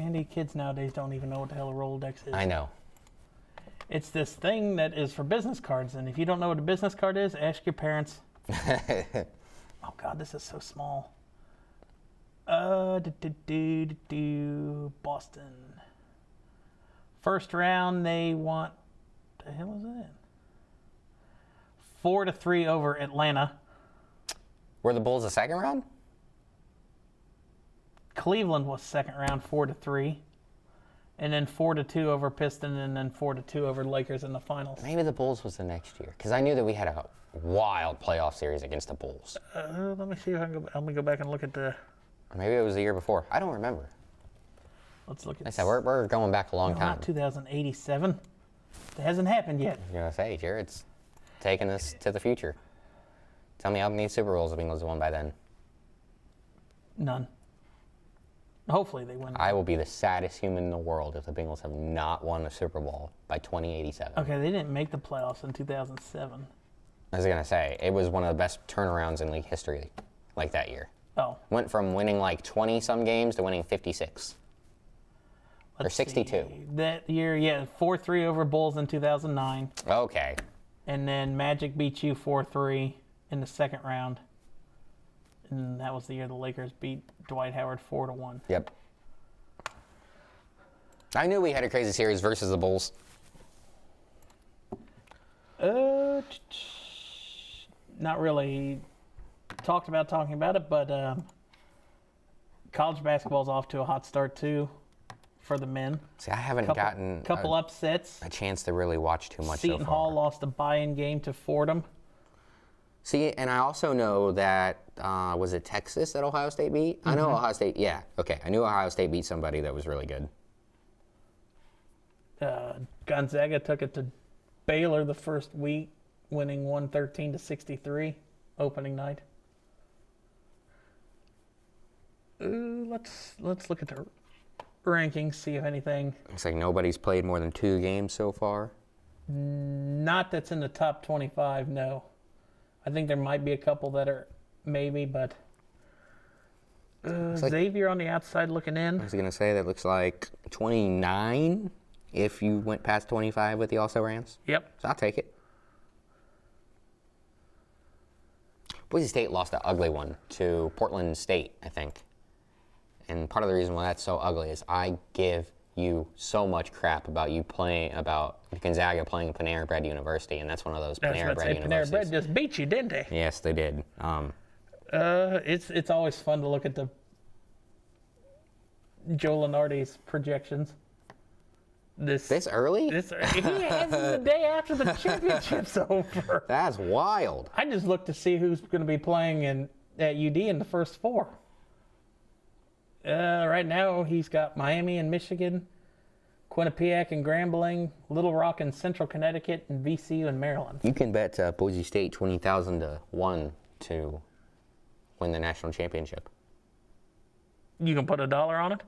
Andy, kids nowadays don't even know what the hell a Rolodex is. I know. It's this thing that is for business cards, and if you don't know what a business card is, ask your parents. Oh, God, this is so small. Boston. First round, they want... The hell is that? 4-3 over Atlanta. Were the Bulls the second round? Cleveland was second round, 4-3. And then 4-2 over Pistons, and then 4-2 over Lakers in the finals. Maybe the Bulls was the next year, because I knew that we had a wild playoff series against the Bulls. Let me see if I can let me go back and look at the... Or maybe it was the year before. I don't remember. Let's look at... Like I said, we're going back a long time. Not 2087. It hasn't happened yet. You're going to say, Jared's taking us to the future. Tell me how many Super Bowls the Bengals have won by then. None. Hopefully they win. I will be the saddest human in the world if the Bengals have not won a Super Bowl by 2087. Okay, they didn't make the playoffs in 2007. I was going to say, it was one of the best turnarounds in league history, like that year. Oh. Went from winning like 20-some games to winning 56. Or 62. See. That year, yeah, 4-3 over Bulls in 2009. Okay. And then Magic beat you 4-3 in the second round. And that was the year the Lakers beat Dwight Howard 4-1. Yep. I knew we had a crazy series versus the Bulls. Not really talking about it, but college basketball's off to a hot start too for the men. See, I haven't gotten couple upsets. a chance to really watch too much Seton so far. Hall lost a buy-in game to Fordham. See, and I also know that Was it Texas that Ohio State beat? I know Ohio State. Yeah. Okay. I knew Ohio State beat somebody that was really good. Gonzaga took it to Baylor the first week, winning 113-63 opening night. Let's look at the rankings, see if anything. Looks like nobody's played more than 2 games so far. Not that's in the top 25, no. I think there might be a couple that are maybe, but like, Xavier on the outside looking in. I was going to say that looks like 29 if you went past 25 with the also-rans. Yep. So I'll take it. Boise State lost an ugly one to Portland State, I think. And part of the reason why that's so ugly is I give you so much crap about Gonzaga playing Panera Bread University, and that's one of those Panera Bread universities. Panera Bread just beat you, didn't they? Yes, they did. It's always fun to look at the Joe Lunardi's projections. This early? He has the day after the championship's over. That's wild. I just looked to see who's going to be playing at UD in the first 4. Right now, he's got Miami and Michigan, Quinnipiac and Grambling, Little Rock and Central Connecticut, and VCU and Maryland. You can bet Boise State 20,000 to 1 to win the national championship. You can put $1 on it?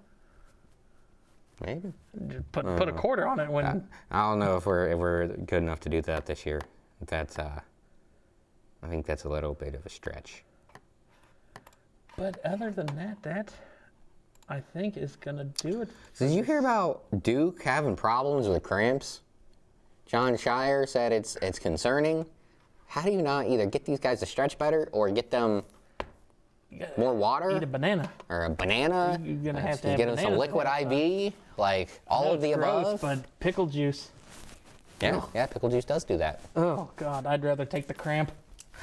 Maybe. Just put a quarter on it when. I don't know if we're good enough to do that this year. That's I think that's a little bit of a stretch. But other than that I think is gonna do it. So did you hear about Duke having problems with cramps? John Shire said it's concerning. How do you not either get these guys to stretch better or get them more water? Eat a banana. Or a banana? You're gonna have to get them some liquid IV? Like all of the above? But pickle juice. Yeah, pickle juice does do that. Oh God, I'd rather take the cramp.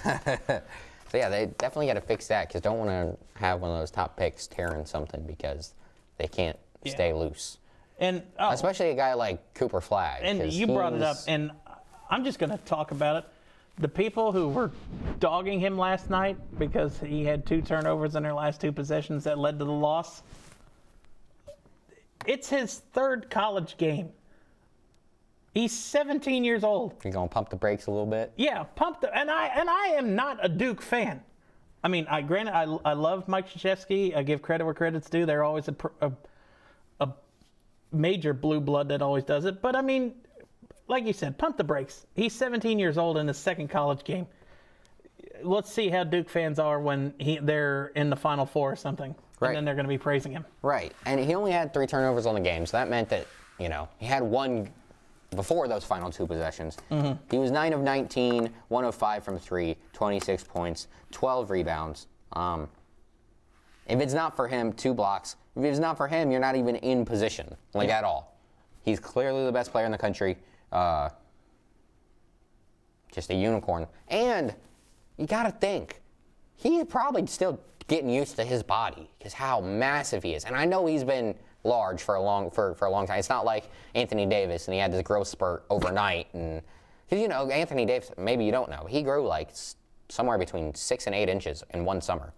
So yeah, they definitely got to fix that because don't want to have one of those top picks tearing something because they can't stay loose. And especially a guy like Cooper Flagg. And you brought it up, and I'm just going to talk about it. The people who were dogging him last night because he had 2 turnovers in their last 2 possessions that led to the loss. It's his 3rd college game. He's 17 years old. You're going to pump the brakes a little bit? Yeah, and I am not a Duke fan. I mean, granted, I love Mike Krzyzewski. I give credit where credit's due. They're always a major blue blood that always does it. But I mean, like you said, pump the brakes. He's 17 years old in his 2nd college game. Let's see how Duke fans are when they're in the Final Four or something. Right. And then they're going to be praising him. Right. And he only had 3 turnovers on the game, so that meant that, he had 1 before those final 2 possessions. Mm-hmm. He was 9 of 19, 1 of 5 from 3, 26 points, 12 rebounds. If it's not for him, 2 blocks. If it's not for him, you're not even in position, at all. He's clearly the best player in the country. Just a unicorn. And you got to think, he's probably still getting used to his body because how massive he is. And I know he's been large for a long time. It's not like Anthony Davis and he had this growth spurt overnight. And because Anthony Davis, maybe you don't know, he grew like somewhere between 6 and 8 inches in one summer.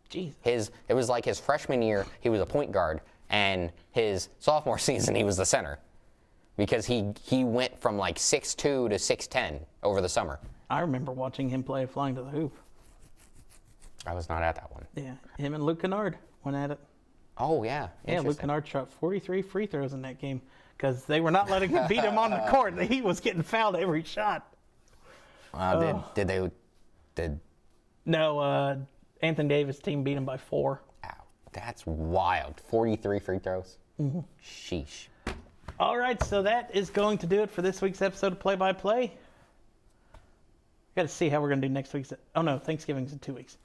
Jesus. It was like his freshman year he was a point guard, and his sophomore season he was the center because he went from like 6'2" to 6'10" over the summer. I remember watching him play Flying to the Hoop. I was not at that one. Yeah, him and Luke Kennard went at it. Oh, yeah. Yeah, Luke Kennard shot 43 free throws in that game because they were not letting him beat him on the court. He was getting fouled every shot. No, Anthony Davis' team beat him by 4. Wow, that's wild. 43 free throws? Mm-hmm. Sheesh. All right, so that is going to do it for this week's episode of Play by Play. Got to see how we're going to do next week's. Oh, no, Thanksgiving's in 2 weeks.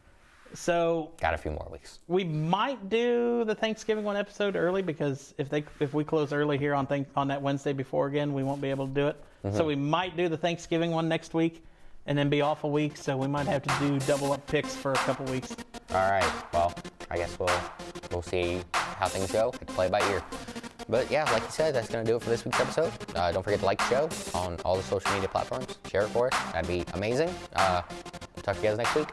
So got a few more weeks. We might do the Thanksgiving one episode early because if we close early here on that Wednesday before again, we won't be able to do it. Mm-hmm. So we might do the Thanksgiving one next week and then be off a week. So we might have to do double up picks for a couple weeks. All right. Well, I guess we'll see how things go. Play it by ear. But yeah, like you said, that's going to do it for this week's episode. Don't forget to like the show on all the social media platforms. Share it for us. That'd be amazing. Talk to you guys next week.